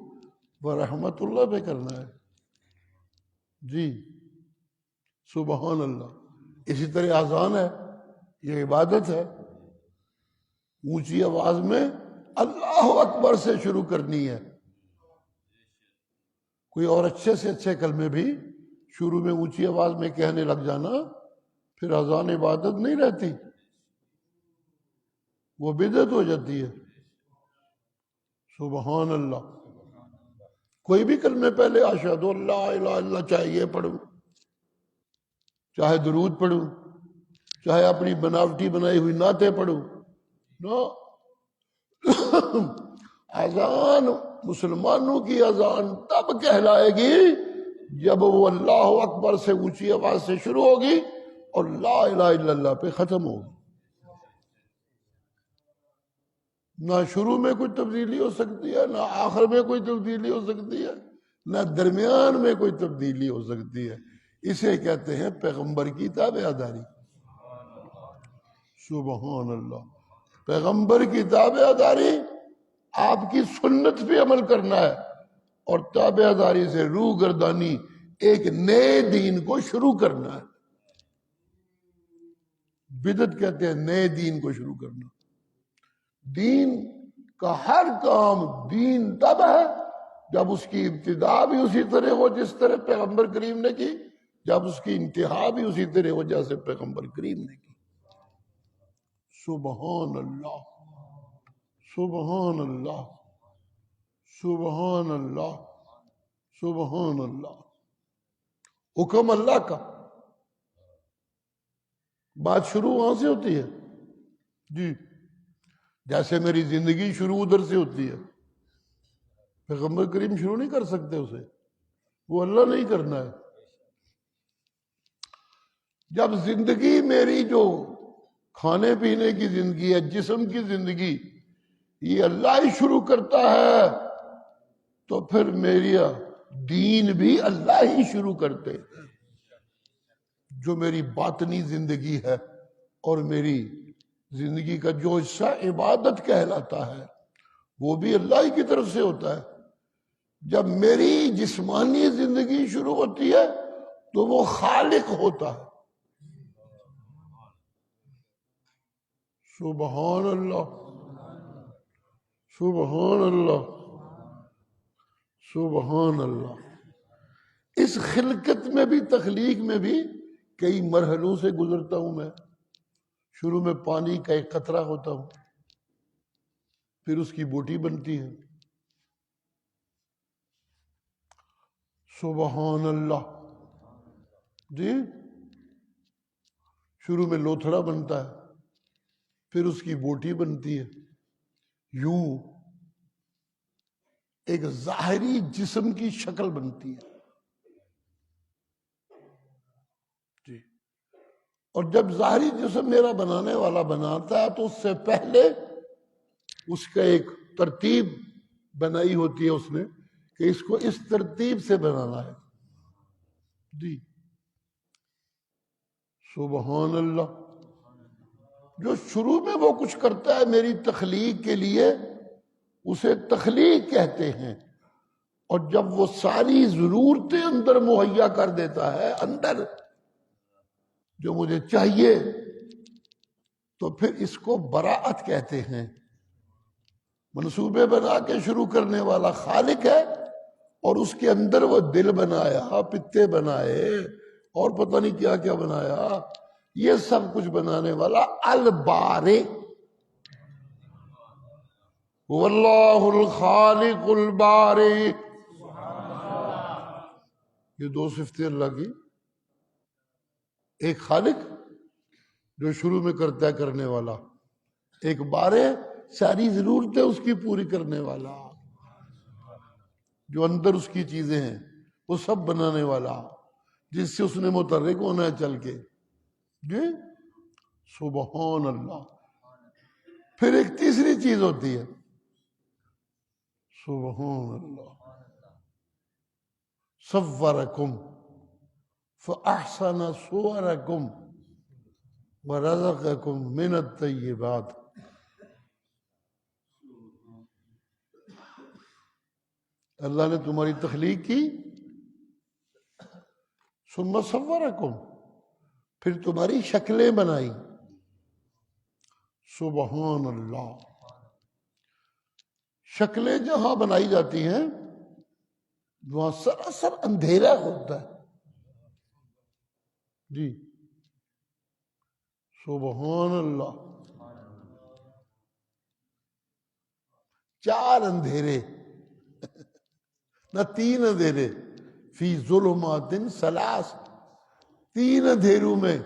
ورحمۃ اللہ پہ کرنا ہے جی. سبحان اللہ. اسی طرح اذان ہے، یہ عبادت ہے، اونچی آواز میں اللہ اکبر سے شروع کرنی ہے. کوئی اور اچھے سے اچھے کلمے بھی شروع میں اونچی آواز میں کہنے لگ جانا پھر اذان عبادت نہیں رہتی، وہ بدعت ہو جاتی ہے. سبحان اللہ. کوئی بھی کلمے پہلے اشہد اللہ الہ الا اللہ چاہیے پڑھوں، چاہے درود پڑھوں، چاہے اپنی بناوٹی بنائی ہوئی نعتیں پڑھوں. نو اذان مسلمانوں کی اذان تب کہلائے گی جب وہ اللہ اکبر سے اونچی آواز سے شروع ہوگی اور لا الہ الا اللہ پہ ختم ہوگی. نہ شروع میں کوئی تبدیلی ہو سکتی ہے، نہ آخر میں کوئی تبدیلی ہو سکتی ہے، نہ درمیان میں کوئی تبدیلی ہو سکتی ہے. اسے کہتے ہیں پیغمبر کی تابع داری. سبحان اللہ. پیغمبر کی تابع داری، آپ کی سنت پہ عمل کرنا ہے، اور تابع داری سے روح گردانی ایک نئے دین کو شروع کرنا ہے. بدعت کہتے ہیں نئے دین کو شروع کرنا. دین کا ہر کام دین تب ہے جب اس کی ابتدا بھی اسی طرح ہو جس طرح پیغمبر کریم نے کی، جب اس کی انتہا بھی اسی طرح ہو جیسے پیغمبر کریم نے کی. سبحان اللہ. سبحان اللہ. سبحان اللہ. سبحان اللہ. حکم اللہ کا. بات شروع وہاں سے ہوتی ہے جی. جیسے میری زندگی شروع ادھر سے ہوتی ہے، پیغمبر کریم شروع نہیں کر سکتے اسے، وہ اللہ نہیں کرنا ہے. جب زندگی میری جو کھانے پینے کی زندگی ہے، جسم کی زندگی، یہ اللہ ہی شروع کرتا ہے تو پھر میری دین بھی اللہ ہی شروع کرتے ہیں. جو میری باطنی زندگی ہے اور میری زندگی کا جو حصہ عبادت کہلاتا ہے وہ بھی اللہ ہی کی طرف سے ہوتا ہے. جب میری جسمانی زندگی شروع ہوتی ہے تو وہ خالق ہوتا ہے. سبحان اللہ. سبحان اللہ. سبحان اللہ. اس خلقت میں بھی، تخلیق میں بھی کئی مرحلوں سے گزرتا ہوں میں. شروع میں پانی کا ایک قطرہ ہوتا ہوں، پھر اس کی بوٹی بنتی ہے. سبحان اللہ جی. شروع میں لوتھڑا بنتا ہے، پھر اس کی بوٹی بنتی ہے. یوں ایک ظاہری جسم کی شکل بنتی ہے جی. اور جب ظاہری جسم میرا بنانے والا بناتا ہے تو اس سے پہلے اس کا ایک ترتیب بنائی ہوتی ہے اس نے کہ اس کو اس ترتیب سے بنانا ہے جی. سبحان اللہ. جو شروع میں وہ کچھ کرتا ہے میری تخلیق کے لیے اسے تخلیق کہتے ہیں، اور جب وہ ساری ضرورتیں اندر مہیا کر دیتا ہے، اندر جو مجھے چاہیے، تو پھر اس کو براعت کہتے ہیں. منصوبے بنا کے شروع کرنے والا خالق ہے، اور اس کے اندر وہ دل بنایا، پتے بنائے، اور پتہ نہیں کیا کیا بنایا. یہ سب کچھ بنانے والا البارے. واللہ الخالق البارے. یہ دو صفتیں اللہ کی. ایک خالق جو شروع میں کرتا ہے کرنے والا، ایک بارے ساری ضرورتیں اس کی پوری کرنے والا، جو اندر اس کی چیزیں ہیں وہ سب بنانے والا، جس سے اس نے متحرک ہونا ہے چل کے جی. سبحان اللہ. پھر ایک تیسری چیز ہوتی ہے، سبحان اللہ، صورکم فاحسن صورکم ورزقکم من الطیبات۔ اللہ نے تمہاری تخلیق کی، ثم صورکم، پھر تمہاری شکلیں بنائی۔ سبحان اللہ، شکلیں جہاں بنائی جاتی ہیں وہاں سراسر اندھیرا ہوتا ہے۔ جی سبحان اللہ، چار اندھیرے نہ تین اندھیرے، فی ظلمات ثلاث، تین اندھیروں میں۔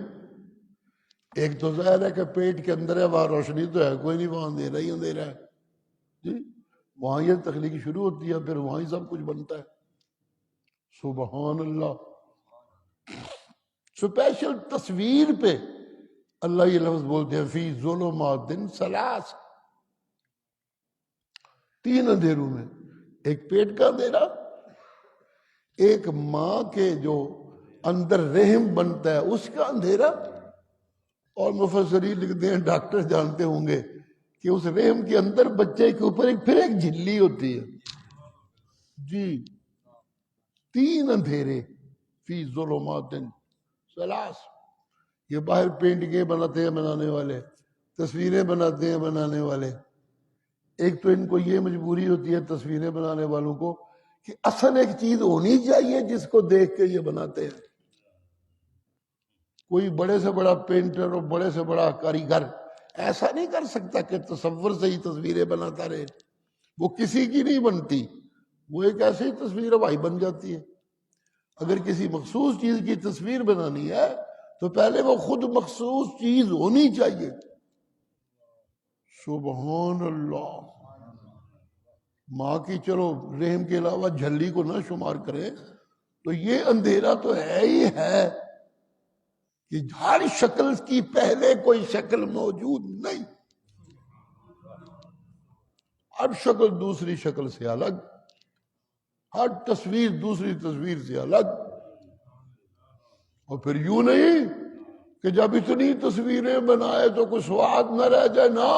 ایک تو ظاہر ہے کہ پیٹ کے اندر ہے، وہاں روشنی تو ہے کوئی نہیں، وہاں اندھیرا ہی اندھیرا ہے۔ جی وہاں یہ تخلیق شروع ہوتی ہے، پھر وہاں ہی سب کچھ بنتا ہے۔ سبحان اللہ، سپیشل تصویر پہ اللہ یہ لفظ بولتے ہیں، فی ظلمات ثلاث، تین اندھیروں میں، ایک پیٹ کا اندھیرا، ایک ماں کے جو اندر رحم بنتا ہے اس کا اندھیرا، اور مفسرین لکھتے ہیں، ڈاکٹر جانتے ہوں گے کہ اس رحم کے اندر بچے کے اوپر پھر ایک جھلی ہوتی ہے۔ جی تین اندھیرے، فی ظلمات ثلاث۔ یہ باہر پینٹنگیں بناتے ہیں بنانے والے، تصویریں بناتے ہیں بنانے والے، ایک تو ان کو یہ مجبوری ہوتی ہے تصویریں بنانے والوں کو کہ اصل ایک چیز ہونی چاہیے جس کو دیکھ کے یہ بناتے ہیں۔ کوئی بڑے سے بڑا پینٹر اور بڑے سے بڑا کاریگر ایسا نہیں کر سکتا کہ تصور سے ہی تصویریں بناتا رہے، وہ کسی کی نہیں بنتی، وہ ایک ایسی تصویر بھائی بن جاتی ہے۔ اگر کسی مخصوص چیز کی تصویر بنانی ہے تو پہلے وہ خود مخصوص چیز ہونی چاہیے۔ سبحان اللہ، ماں کی چلو رحم کے علاوہ جھلی کو نہ شمار کریں تو یہ اندھیرا تو ہے ہی ہے کہ ہر شکل کی پہلے کوئی شکل موجود نہیں، ہر شکل دوسری شکل سے الگ، ہر تصویر دوسری تصویر سے الگ۔ اور پھر یوں نہیں کہ جب اتنی تصویریں بنائے تو کوئی سواد نہ رہ جائے، نا،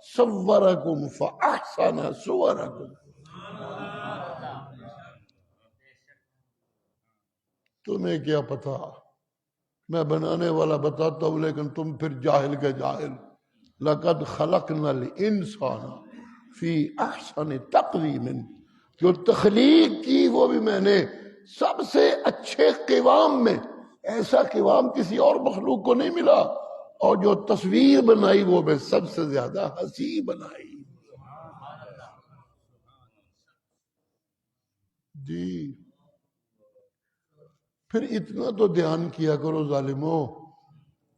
صورکم فاحسن صورکم۔ تمہیں کیا پتا، میں بنانے والا بتاتا ہوں، لیکن تم پھر جاہل کے جاہل۔ لقد خلقنا الانسان فی احسن تقویم، جو تخلیق کی وہ بھی میں نے سب سے اچھے قوام میں، ایسا قوام کسی اور مخلوق کو نہیں ملا، اور جو تصویر بنائی وہ میں سب سے زیادہ حسین بنائی۔ جی پھر اتنا تو دھیان کیا کرو ظالموں،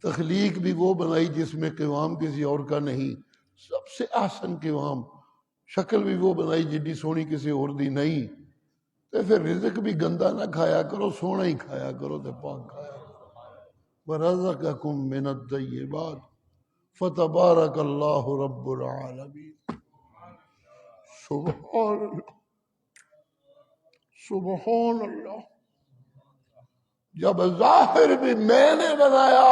تخلیق بھی وہ بنائی جس میں قوام کسی اور کا نہیں، سب سے احسن قوام، شکل بھی وہ بنائی جڈی سونی کسی اور دی نہیں، تو پھر رزق بھی گندا نہ کھایا کرو، سونا ہی کھایا کرو تو پاک کھایا کرو۔ وَرَزَقَكُم مِّنَ الطَّيِّبَاتِ فَتَبَارَكَ اللَّهُ رَبُّ الْعَالَمِينَ۔ سبحان اللہ، سبحان اللہ، جب ظاہر بھی میں نے بنایا،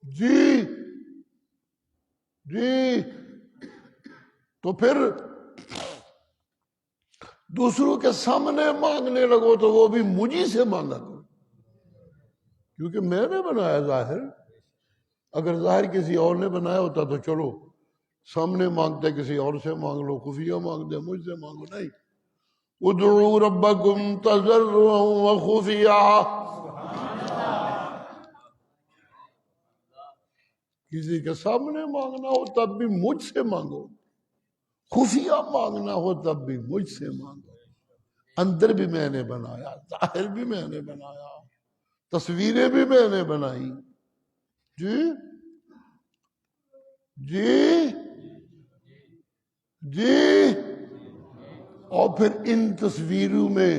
جی جی، تو پھر دوسروں کے سامنے مانگنے لگو تو وہ بھی مجھے سے مانگا کرو، کیونکہ میں نے بنایا ظاہر۔ اگر ظاہر کسی اور نے بنایا ہوتا تو چلو سامنے مانگتے کسی اور سے مانگ لو، خفیہ مانگتے مجھ سے مانگو، نہیں۔ ادعوا ربکم تضرعا وخفیا، کسی کے سامنے مانگنا ہو تب بھی مجھ سے مانگو، خفیہ مانگنا ہو تب بھی مجھ سے مانگو۔ اندر بھی میں نے بنایا، ظاہر بھی میں نے بنایا، تصویریں بھی میں نے بنائی۔ جی جی جی، اور پھر ان تصویروں میں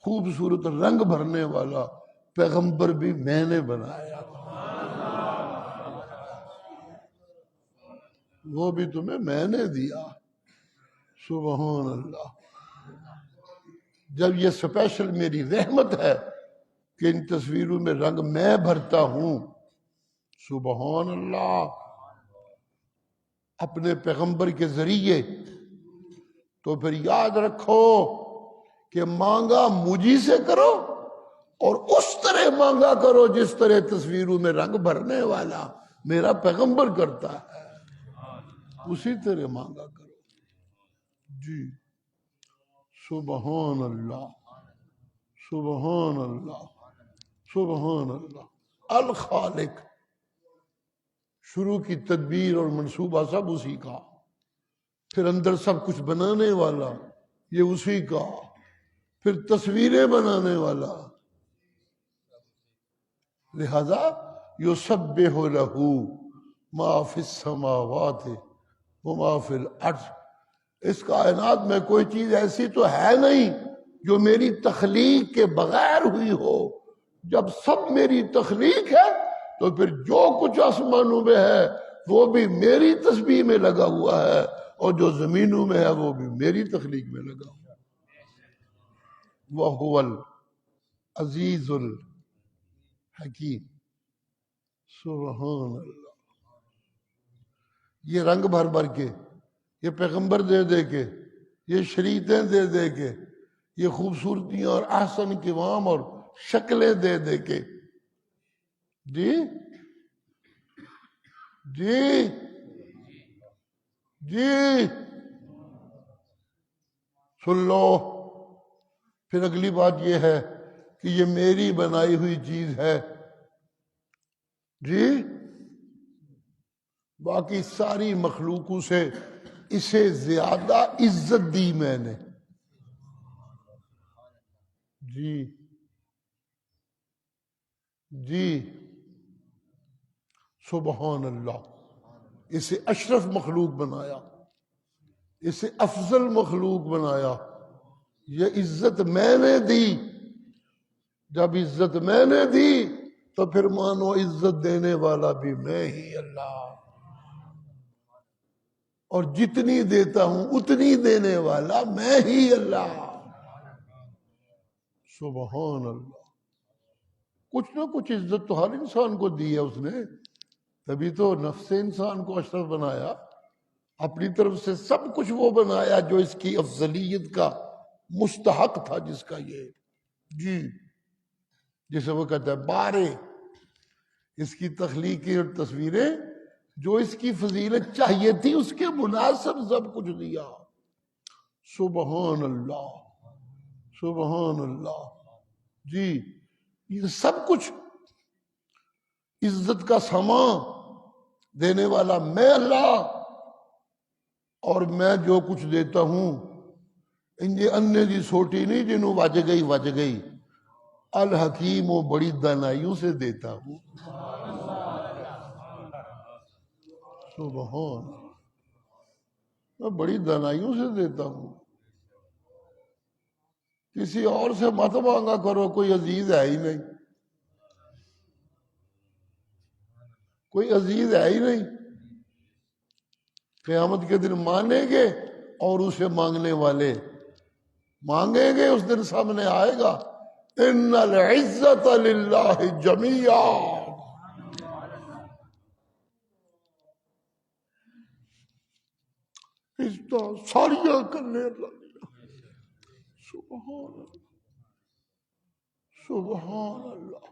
خوبصورت رنگ بھرنے والا پیغمبر بھی میں نے بنایا۔ وہ بھی تمہیں میں نے دیا۔ سبحان اللہ۔ جب یہ سپیشل میری رحمت ہے کہ ان تصویروں میں رنگ میں بھرتا ہوں، سبحان اللہ، اپنے پیغمبر کے ذریعے، تو پھر یاد رکھو کہ مانگا مجھی سے کرو اور اس طرح مانگا کرو جس طرح تصویروں میں رنگ بھرنے والا میرا پیغمبر کرتا ہے، اسی طرح مانگا کرو۔ جی سبحان اللہ، سبحان اللہ، سبحان اللہ۔ الخالق، شروع کی تدبیر اور منصوبہ سب اسی کا، پھر اندر سب کچھ بنانے والا یہ اسی کا، پھر تصویریں بنانے والا۔ لہذا یسبح لہ ما فی السماوات وما فی الارض، اس کائنات میں کوئی چیز ایسی تو ہے نہیں جو میری تخلیق کے بغیر ہوئی ہو۔ جب سب میری تخلیق ہے تو پھر جو کچھ آسمانوں میں ہے وہ بھی میری تسبیح میں لگا ہوا ہے، اور جو زمینوں میں ہے وہ بھی میری تخلیق میں لگا ہوا ہے۔ وَهُوَ العزیز الحکیم۔ سبحان اللہ۔ یہ رنگ بھر بھر کے، یہ پیغمبر دے دے کے، یہ شریعتیں دے دے کے، یہ خوبصورتیاں اور احسن کمام اور شکلیں دے دے کے، جی جی جی سن لو۔ پھر اگلی بات یہ ہے کہ یہ میری بنائی ہوئی چیز ہے، جی، باقی ساری مخلوقوں سے اسے زیادہ عزت دی میں نے، جی جی سبحان اللہ۔ اسے اشرف مخلوق بنایا، اسے افضل مخلوق بنایا، یہ عزت میں نے دی۔ جب عزت میں نے دی تو پھر مانو عزت دینے والا بھی میں ہی اللہ، اور جتنی دیتا ہوں اتنی دینے والا میں ہی اللہ۔ سبحان اللہ۔ کچھ نہ کچھ عزت تو ہر انسان کو دی ہے اس نے، تبھی تو نفس انسان کو اشرف بنایا، اپنی طرف سے سب کچھ وہ بنایا جو اس کی افضلیت کا مستحق تھا، جس کا یہ، جی، جسے وہ کہتا ہے بارے، اس کی تخلیقی اور تصویریں جو اس کی فضیلت چاہیے تھی اس کے مناسب سب کچھ دیا۔ سبحان اللہ، سبحان اللہ۔ جی، یہ سب کچھ عزت کا سامان دینے والا میں اللہ، اور میں جو کچھ دیتا ہوں انجے انے دی سوٹی نہیں جنہوں وج گئی، الحکیم و بڑی دانائیوں سے دیتا ہوں۔ سبحان، میں بڑی دانائیوں سے دیتا ہوں۔ کسی اور سے مت مانگا کرو، کوئی عزیز ہے ہی نہیں، کوئی عزیز ہے ہی نہیں۔ قیامت کے دن مانیں گے اور اسے مانگنے والے مانگیں گے، اس دن سامنے آئے گا ان العزت للہ جمیعا۔ ساریاں کرنے اللہ۔ سبحان اللہ، سبحان اللہ،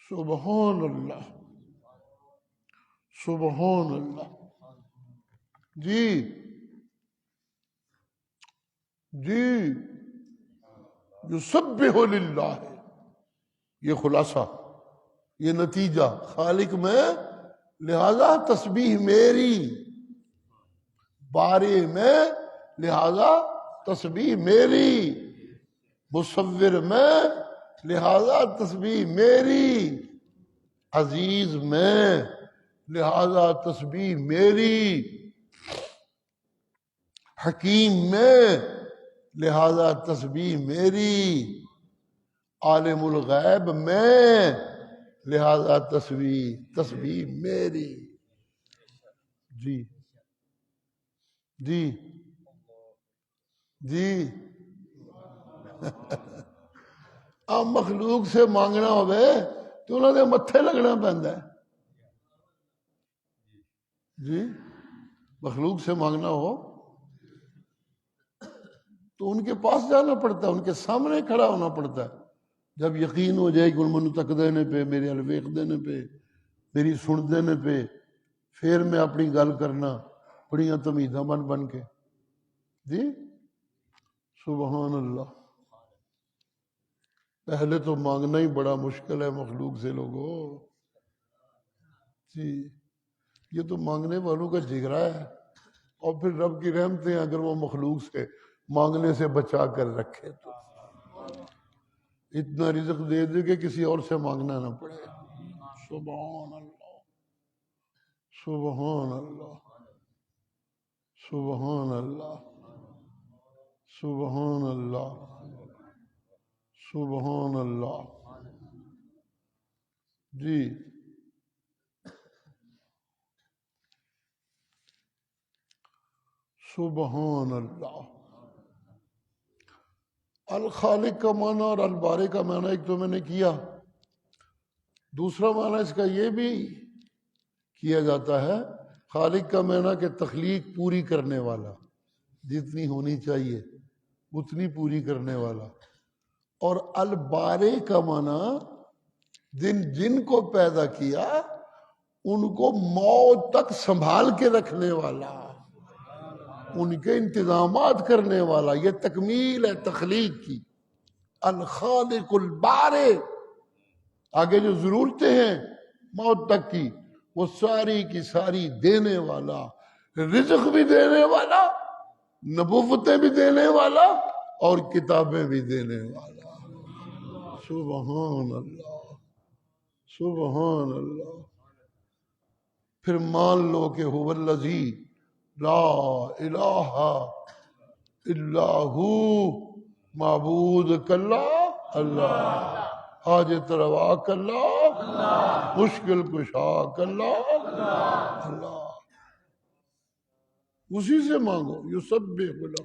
سبحان اللہ، سبحان اللہ۔ جی جی یسبح للہ، یہ خلاصہ، یہ نتیجہ خالق میں، لہذا تسبیح میری، بارے میں لہذا تسبیح میری، مصور میں لہذا تسبیح میری، عزیز میں لہذا تسبیح میری، حکیم میں لہذا تسبیح میری، عالم الغیب میں لہذا تسبیح میری۔ جی جی جی آپ مخلوق سے مانگنا ہوئے تو انہوں نے متھے لگنا پہنتا ہے. جی مخلوق سے مانگنا ہو تو ان کے پاس جانا پڑتا ہے، ان کے سامنے کھڑا ہونا پڑتا ہے. جب یقین ہو جائے کہ ان من تک دینے پہ، میرے الویخ دینے پہ، میری سن دینے پہ، پھر میں اپنی گل کرنا بڑیاں تمیزاں بن کے. جی سبحان اللہ. پہلے تو مانگنا ہی بڑا مشکل ہے مخلوق سے لوگوں. جی یہ تو مانگنے والوں کا جگرا ہے، اور پھر رب کی رحمتیں اگر وہ مخلوق سے مانگنے سے بچا کر رکھے تو اتنا رزق دے دے کہ کسی اور سے مانگنا نہ پڑے. سبحان اللہ سبحان اللہ سبحان اللہ سبحان اللہ سبحان اللہ. جی سبحان اللہ. الخالق کا معنی اور البارے کا معنی ایک تو میں نے کیا، دوسرا معنی اس کا یہ بھی کیا جاتا ہے، خالق کا معنی کہ تخلیق پوری کرنے والا، جتنی ہونی چاہیے اتنی پوری کرنے والا. اور البارے کا معنی جن کو پیدا کیا ان کو موت تک سنبھال کے رکھنے والا، ان کے انتظامات کرنے والا. یہ تکمیل ہے تخلیق کی. الخالق البارے، آگے جو ضرورتیں ہیں موت تک کی وہ ساری کی ساری دینے والا، رزق بھی دینے والا، نبوتیں بھی دینے والا، اور کتابیں بھی دینے والا. سبحان اللہ سبحان اللہ. پھر مان لو کہ هو الذی لا الہ الا ہو، معبود کلا اللہ، حاجت روا کلا اللہ، مشکل کشا کلا اللہ. اسی سے مانگو، یسبح لہ،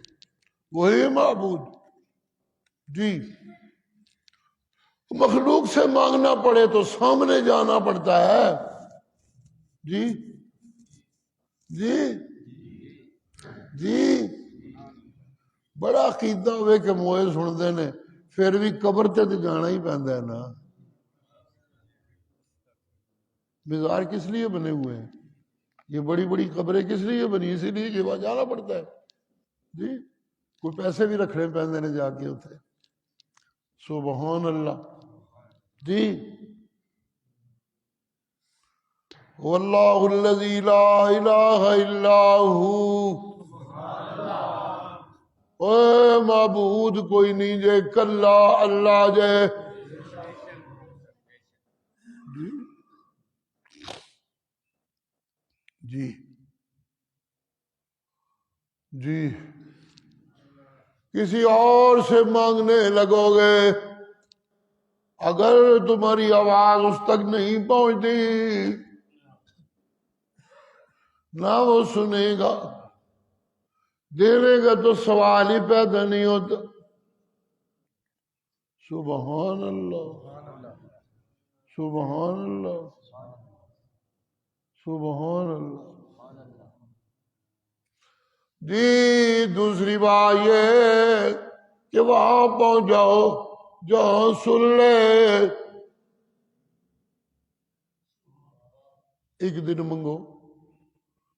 وہی معبود. جی مخلوق سے مانگنا پڑے تو سامنے جانا پڑتا ہے. جی جی جی بڑا عقیدہ ہوئے کہ موئے سنتے نے، پھر بھی قبر تے تو جانا ہی پہنتا ہے نا. مزار کس لیے بنے ہوئے ہیں؟ یہ بڑی بڑی قبریں کس لیے بنی؟ اسی لیے کہ وہاں جانا پڑتا ہے. جی کوئی پیسے بھی رکھنے پہنتے نے جا کے اتنے. سبحان اللہ. جی واللہ الذی لا الہ الا ہو، اے معبود کوئی نہیں جے کلا اللہ جے. جی جی کسی اور سے مانگنے لگو گے، اگر تمہاری آواز اس تک نہیں پہنچتی نہ وہ سنے گا، دینے کا تو سوال ہی پیدا نہیں ہوتا. سبحان اللہ سبحان اللہ سبحان اللہ. جی دوسری بات یہ کہ وہاں پہنچ جاؤ جہاں سن لے. ایک دن منگو،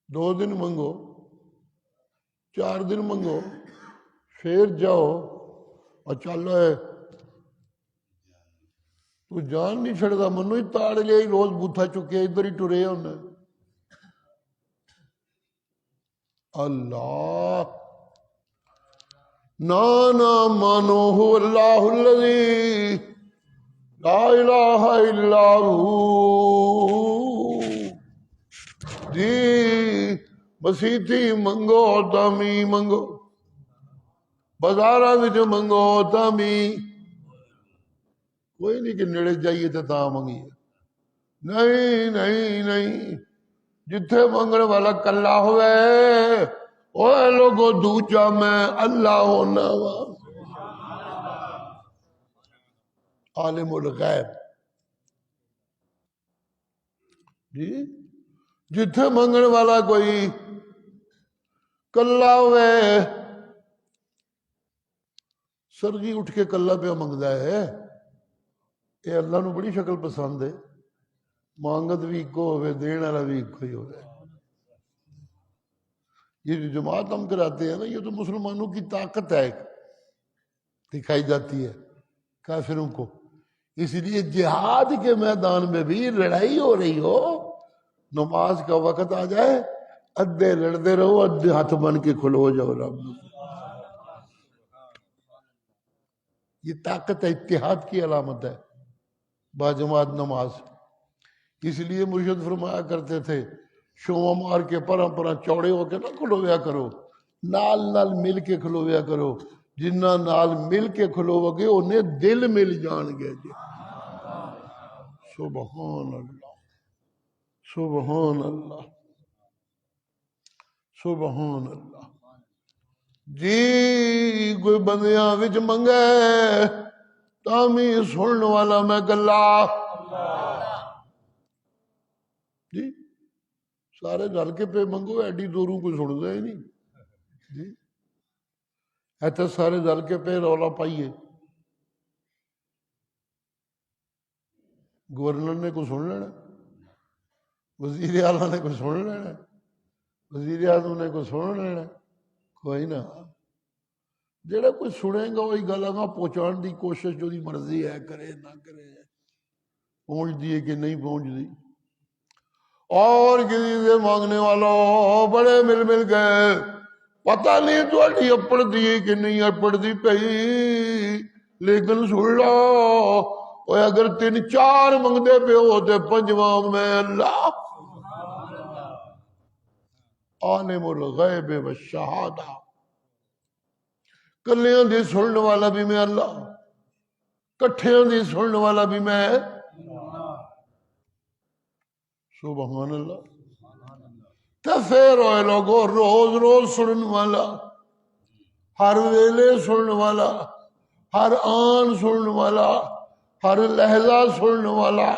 2 دن منگو، 4 دن منگو، پھر جاؤ اور چلو ہے تو جان نہیں چھڑتا. منو ہی تاڑ لیا، روز بوتھا چکے ادھر ہی ٹرے ہونا. اللہ نانا مانو هو اللہ الذی لا الہ الا ہو. جی مسیتی منگو تامی منگو، بازاراں وچ منگو تامی. کوئی نہیں کہ نیڑے جائیے تو تا منگیے. نہیں نہیں نہیں، جتھے منگنے والا کلا ہوئے اوے لوگو دوجا میں اللہ ہونا وا عالم الغیب جی جتھے منگنے والا کوئی کلا ہوئے سرگی اٹھ کے کلا پہ منگتا ہے یہ اللہ نو بڑی شکل پسند ہے مانگت بھی ایک ہوئے دین والا بھی ایک ہی ہوئے یہ جو جماعت ہم کراتے ہیں نا یہ تو مسلمانوں کی طاقت ہے دکھائی جاتی ہے کافروں کو اس لیے جہاد کے میدان میں بھی لڑائی ہو رہی ہو نماز کا وقت آ جائے ادھے لڑتے رہو ادھے ہاتھ بن کے کھلو جاؤ رب یہ طاقت ہے اتحاد کی علامت ہے باجماعت نماز اس لیے مرشد فرمایا کرتے تھے شوما مار کے پرا چوڑے ہو کے نہ کھلویا کرو نال نال مل کے کھلویا کرو جنہ نال مل کے کھلو گے انہیں دل مل جان گے جی سبحان اللہ سبحان اللہ سبحان اللہ جی کوئی بندیاں وچ منگے تامی سنن والا میں گلا جی سارے جل کے پہ منگو ایڈی دوروں کوئی سن دے نہیں جی ایتھے سارے جل کے پہ رولا پائیے گورنر نے کوئی سن لینا وزیر اعلیٰ نے کوئی سن لینا وزیر اعظم نے کوئی سن لینا کوئی نہ جڑا کوئی سنے گا وہی گلاں پہنچان دی کوشش جو دی مرضی ہے کرے نہ کرے پہنچ دی ہے کہ نہیں پہنچ دی اور کسی سے مانگنے والوں بڑے مل مل گئے پتہ نہیں تھوڑی اپڑ دی کہ نہیں اپڑ دی پئی لیکن سن لو اگر 3-4 منگدے پہ ہوتے پنجواں میں اللہ عالم الغیب والشہادہ کلیاں دی سنن والا بھی میں اللہ کٹھیاں دی سنن والا بھی میں سبحان اللہ تو پھر ہوئے لوگوں روز روز سنن والا ہر ویلے سنن والا ہر آن سنن والا ہر لہجہ سنن والا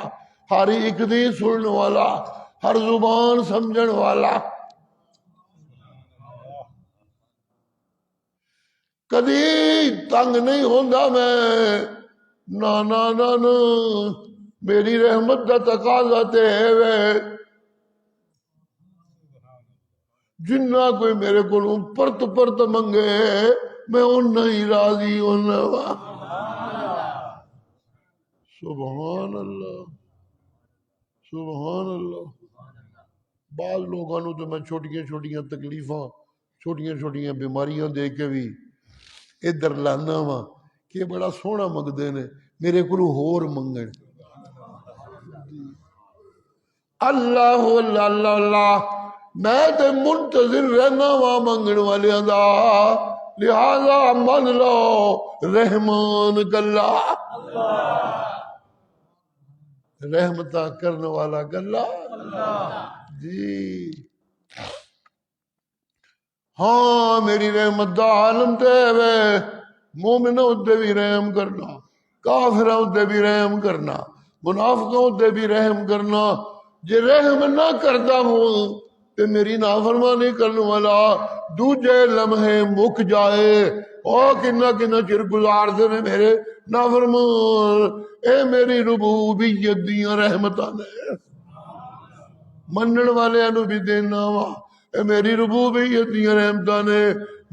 ہر ایک دی سنن والا ہر زبان سمجھن والا کدی تنگ نہیں ہوندا میں نا میری رحمت دا تقاضا تے ہے وے جنہ کوئی میرے کو پرت منگے میں انہا ہی راضی ہونا سبحان اللہ سبحان اللہ بعض لوگوں تو میں چھوٹیاں تکلیفاں چھوٹیاں بیماریاں دے کے بھی ادھر لانا وا کہ بڑا سونا منگتے نے میرے کو ہور منگن اللہ اللہ اللہ اللہ میں تے منتظر رہنا وا منگن والے دا لہذا من لو رحمان گلا رحمتہ کرنے والا گلا جی ہاں میری رحمت دا عالم تے وے مومنوں تے بھی رحم کرنا کافروں تے بھی رحم کرنا منافقوں تے بھی رحم کرنا جے رحم نہ کرتا ہوں تے میری نافرمانی کرنے والا دوجے لمحے مک جائے او کنا چر گزارتے نے میرے نافرمان اے میری ربوبیت دیاں رحمتاں نے منن والے نو بھی دینا وا اے میری ربوبیت دیاں رحمتاں نے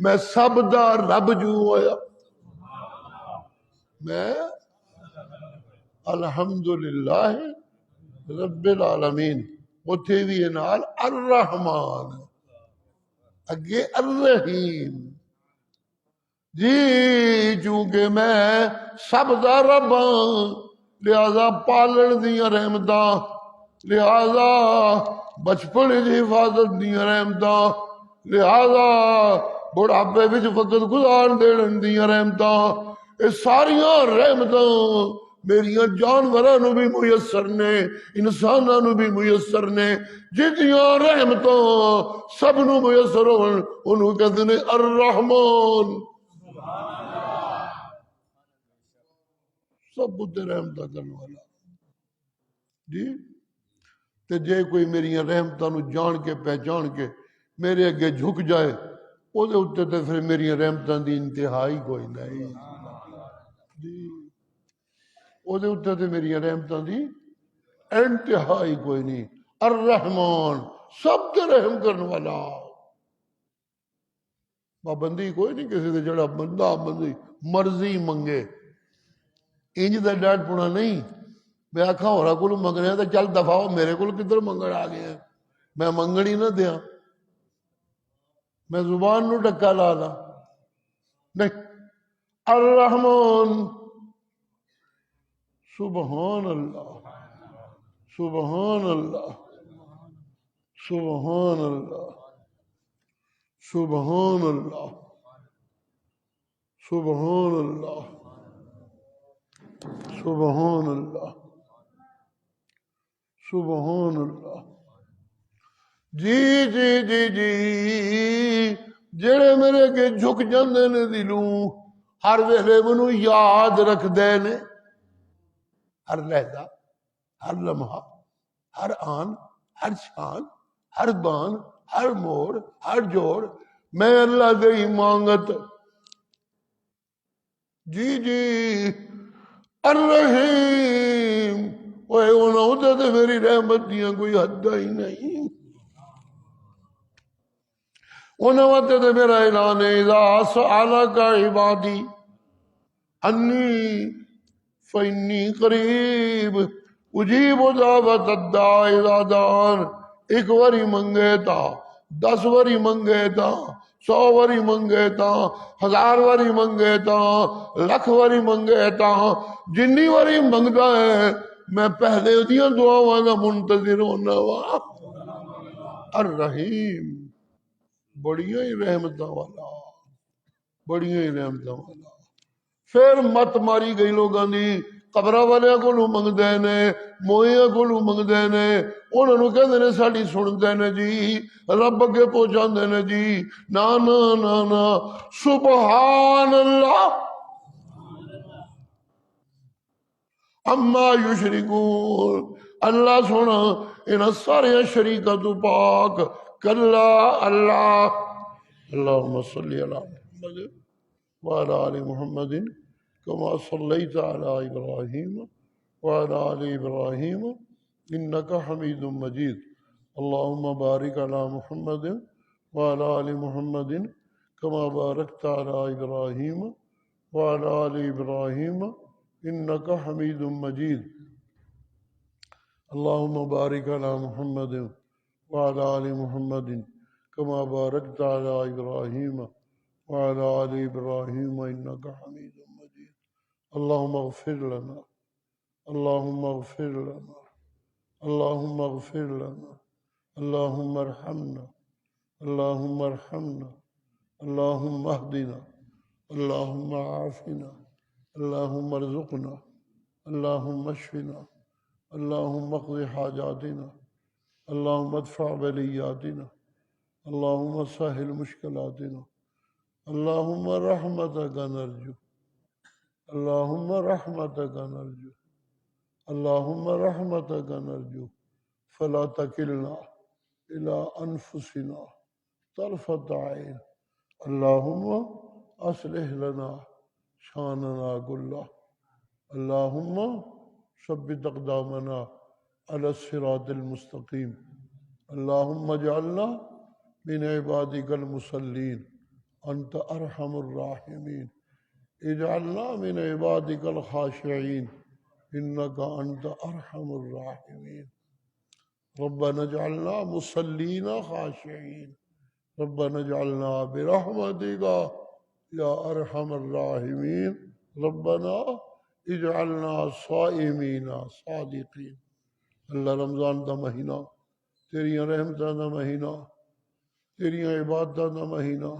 میں سب دا رب جو ہویا میں الحمدللہ رب العالمین اتھے بھی نال الرحمن اگے الرحیم جی چونکہ میں سب دا رب ہاں لہذا پالن دیاں رحمتاں لہذا بچپن دی حفاظت دیاں رحمتاں لہذا بڑھاپے وچ وقت گزار دین دیاں رحمتاں یہ ساریاں رحمتاں میریاں جانوراں بھی میسر نے، انساناں بھی میسر نے، جتیاں رحمتاں سب نو میسر ہون انہوں کہتے ہیں الرحمن، سب تے رحمتاں کرنے والا جی۔ تے جے کوئی میریاں رحمتاں نو جان کے پہچان کے میرے اگے جھک جائے او دے اُتے تے پھر میریاں رحمتاں دی انتہا ہی کوئی نہیں جی، او دے اُتے تے میریاں رحمتاں دی انتہا ہی کوئی نہیں۔ الرحمن سب تے رحم کرنے والا، پابندی کوئی نہیں کسی دے، جڑا بندہ بندی مرضی منگے، انج دا ڈاٹ پونا نہیں۔ میں آکھاں ہورا کولو منگنے تے چل دفعہ ہو، میرے کول کدھر منگن آ گئے ہیں، میں منگن ہی نہ دیاں، میں زبان نو ڈکا لا لا نہیں۔ الرحمن سبحان اللہ، سبحان اللہ، سبحان اللہ، سبحان اللہ، سبحان اللہ، سبحان اللہ، سبحان اللہ۔ جی جی جی جی، جڑے میرے کے جھک جاندے نے دلوں، ہر ویلے منوں یاد رکھ دے نے، ہر لہجہ، ہر لمحہ، ہر آن، ہر شان، ہر بان، ہر موڑ، ہر جوڑ میں اللہ دے ہی مانگت جی جی۔ الرحیم اوے انہوں تے میری رحمت دیاں کوئی حد ہی نہیں، انہوں تے میرا اعلان ہے اذا سألک عبادی انی فإنی قریب اجیب دعوت الداع اذا دعان۔ ایک واری منگے تا، 10 واری منگے تا، 100 واری منگے تا، 1000 واری منگے تا، لکھ واری منگے تا، جنی واری منگتا ہے میں پہلے دیاں دعاواں دا منتظر ہونا وا۔ الرحیم بڑیاں ہی رحمتاں والا، بڑیاں ہی رحمتاں والا۔ پھر مت ماری گئی لوگاں دی، قبراں والیاں کولوں منگدے نے، موئیاں کولوں منگدے نے، انہاں نوں کہندے نے ساڈی سندے نے جی، رب اگے پہنچاندے نے جی، نا نا نا نا، سبحان اللہ اما یشرکون، اللہ سونا انہاں سارے شریکاں تو پاک، کلا اللہ۔ اللہم صلی علی محمد وعلى آل محمد كما صليت على إبراهيم وعلى آل إبراهيم إنك حميد مجيد، اللهم بارك على محمد وعلى آل محمد كما باركت على إبراهيم وعلى آل إبراهيم إنك حميد مجيد، اللهم بارك على محمد وعلى آل محمد كما باركت على إبراهيم وعلى آل إبراهيم إنك حميد مجيد، اللهم اغفر لنا، اللهم اغفر لنا، اللهم اغفر لنا، اللهم ارحمنا، اللهم ارحمنا، اللهم اهدنا، اللهم عافنا، اللهم ارزقنا، اللهم اشفنا، اللهم اقض حاجاتنا، اللهم ادفع بلياتنا، اللهم سهل مشكلاتنا، اللهم رحمتك نرجو، اللهم رحمتك نرجو، اللهم رحمتك نرجو، فلا تكلنا إلى أنفسنا طرفة عين، اللهم أصلح لنا شاننا كله، اللهم ثبت أقدامنا على الصراط المستقيم، اللهم اجعلنا من عبادك المصلين، أنت أرحم الراحمين، اجعلنا من عبادك الخاشعين إنك أنت أرحم الراحمين، ربنا اجعلنا مصلين خاشعين، ربنا اجعلنا برحمتك يا أرحم الراحمين، ربنا اجعلنا صائمين صادقين۔ اللہ رمضان دا مہینہ تیریاں رحمتاں دا مہینہ، تیریاں عبادتاں دا مہینہ،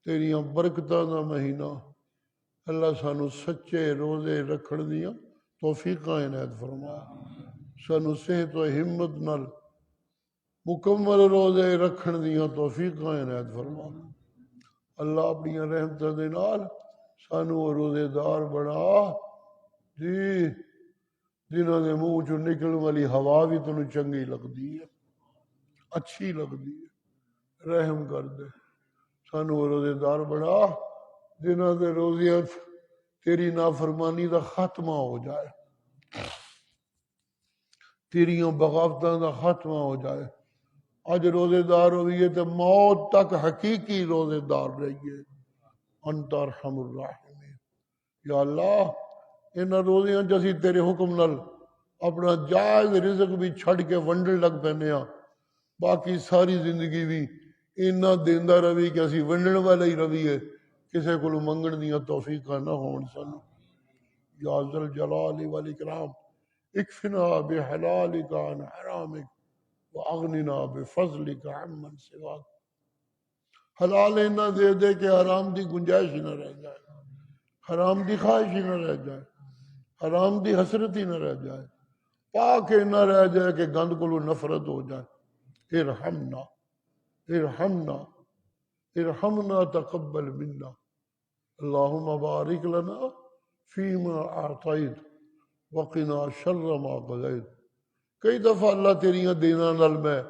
تیریاں برکتاں دا مہینہ، اللہ سانو سچے روزے رکھن دیاں توفیقاں عنایت فرما، سانو صحت و ہمت نال مکمل روزے رکھن دیاں توفیقاں عنایت فرما۔ اللہ اپنی رحمتاں دے نال سانو روزے دار بنا جی، جنہاں دے منہ چوں نکلن والی ہوا بھی تینوں چنگی لگدی ہے، اچھی لگدی ہے، رحم کر دے، سانو روزے دار بنا جنہاں دے روزیاں تیری نافرمانی دا خاتمہ ہو جائے، تیریاں بغاوتاں دا خاتمہ ہو جائے۔ اج روزے دار ہوئیے تو موت تک حقیقی روزے دار رہیے۔ انت ارحم الراحمین۔ یا اللہ انہاں روزیاں جسی تیرے حکم نال اپنا جائز رزق بھی چھڑ کے ونڈن لگ پینے ہاں، باقی ساری زندگی بھی اینا دیندا روی کہ اسی ونڈن والے ہی رویے، کسے کو منگن دیاں توفیقاں نہ ہون سن۔ یا ذل جلال والاکرام اکفنا بحلالک عن حرامک واغننا بفضلک عمن سواک۔ حلال اینا دے دے کہ حرام دی گنجائش ہی نہ رہ جائے، حرام دی خواہش ہی نہ رہ جائے، حرام دی حسرت ہی نہ رہ جائے، پاک نہ رہ جائے کہ گند کو نفرت ہو جائے۔ ارحمنا ارحمنا ارحمنا تقبل منا، اللہم بارک لنا فیما اعطیت وقنا شر ما قضیت۔ کئی دفعہ اللہ تیریاں دینا نال میں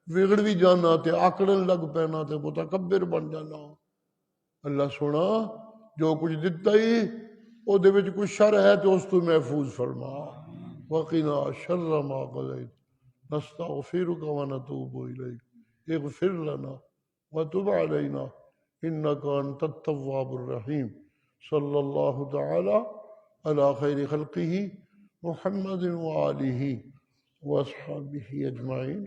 وگڑ بھی جانا تے آکڑن لگ پینا تے متکبر بن جانا۔ اللہ سونا جو کچھ دتا ہی او دے وچ کچھ شر ہے تو اس تو محفوظ فرما۔ وقنا شر ما قضیت نستغفرک ونتوب الیک اغفر لنا وتب علینا انک انت التواب الرحیم۔ صلی اللہ تعالی علی خیر خلقہ محمد وآلہ واصحابہ اجمعین۔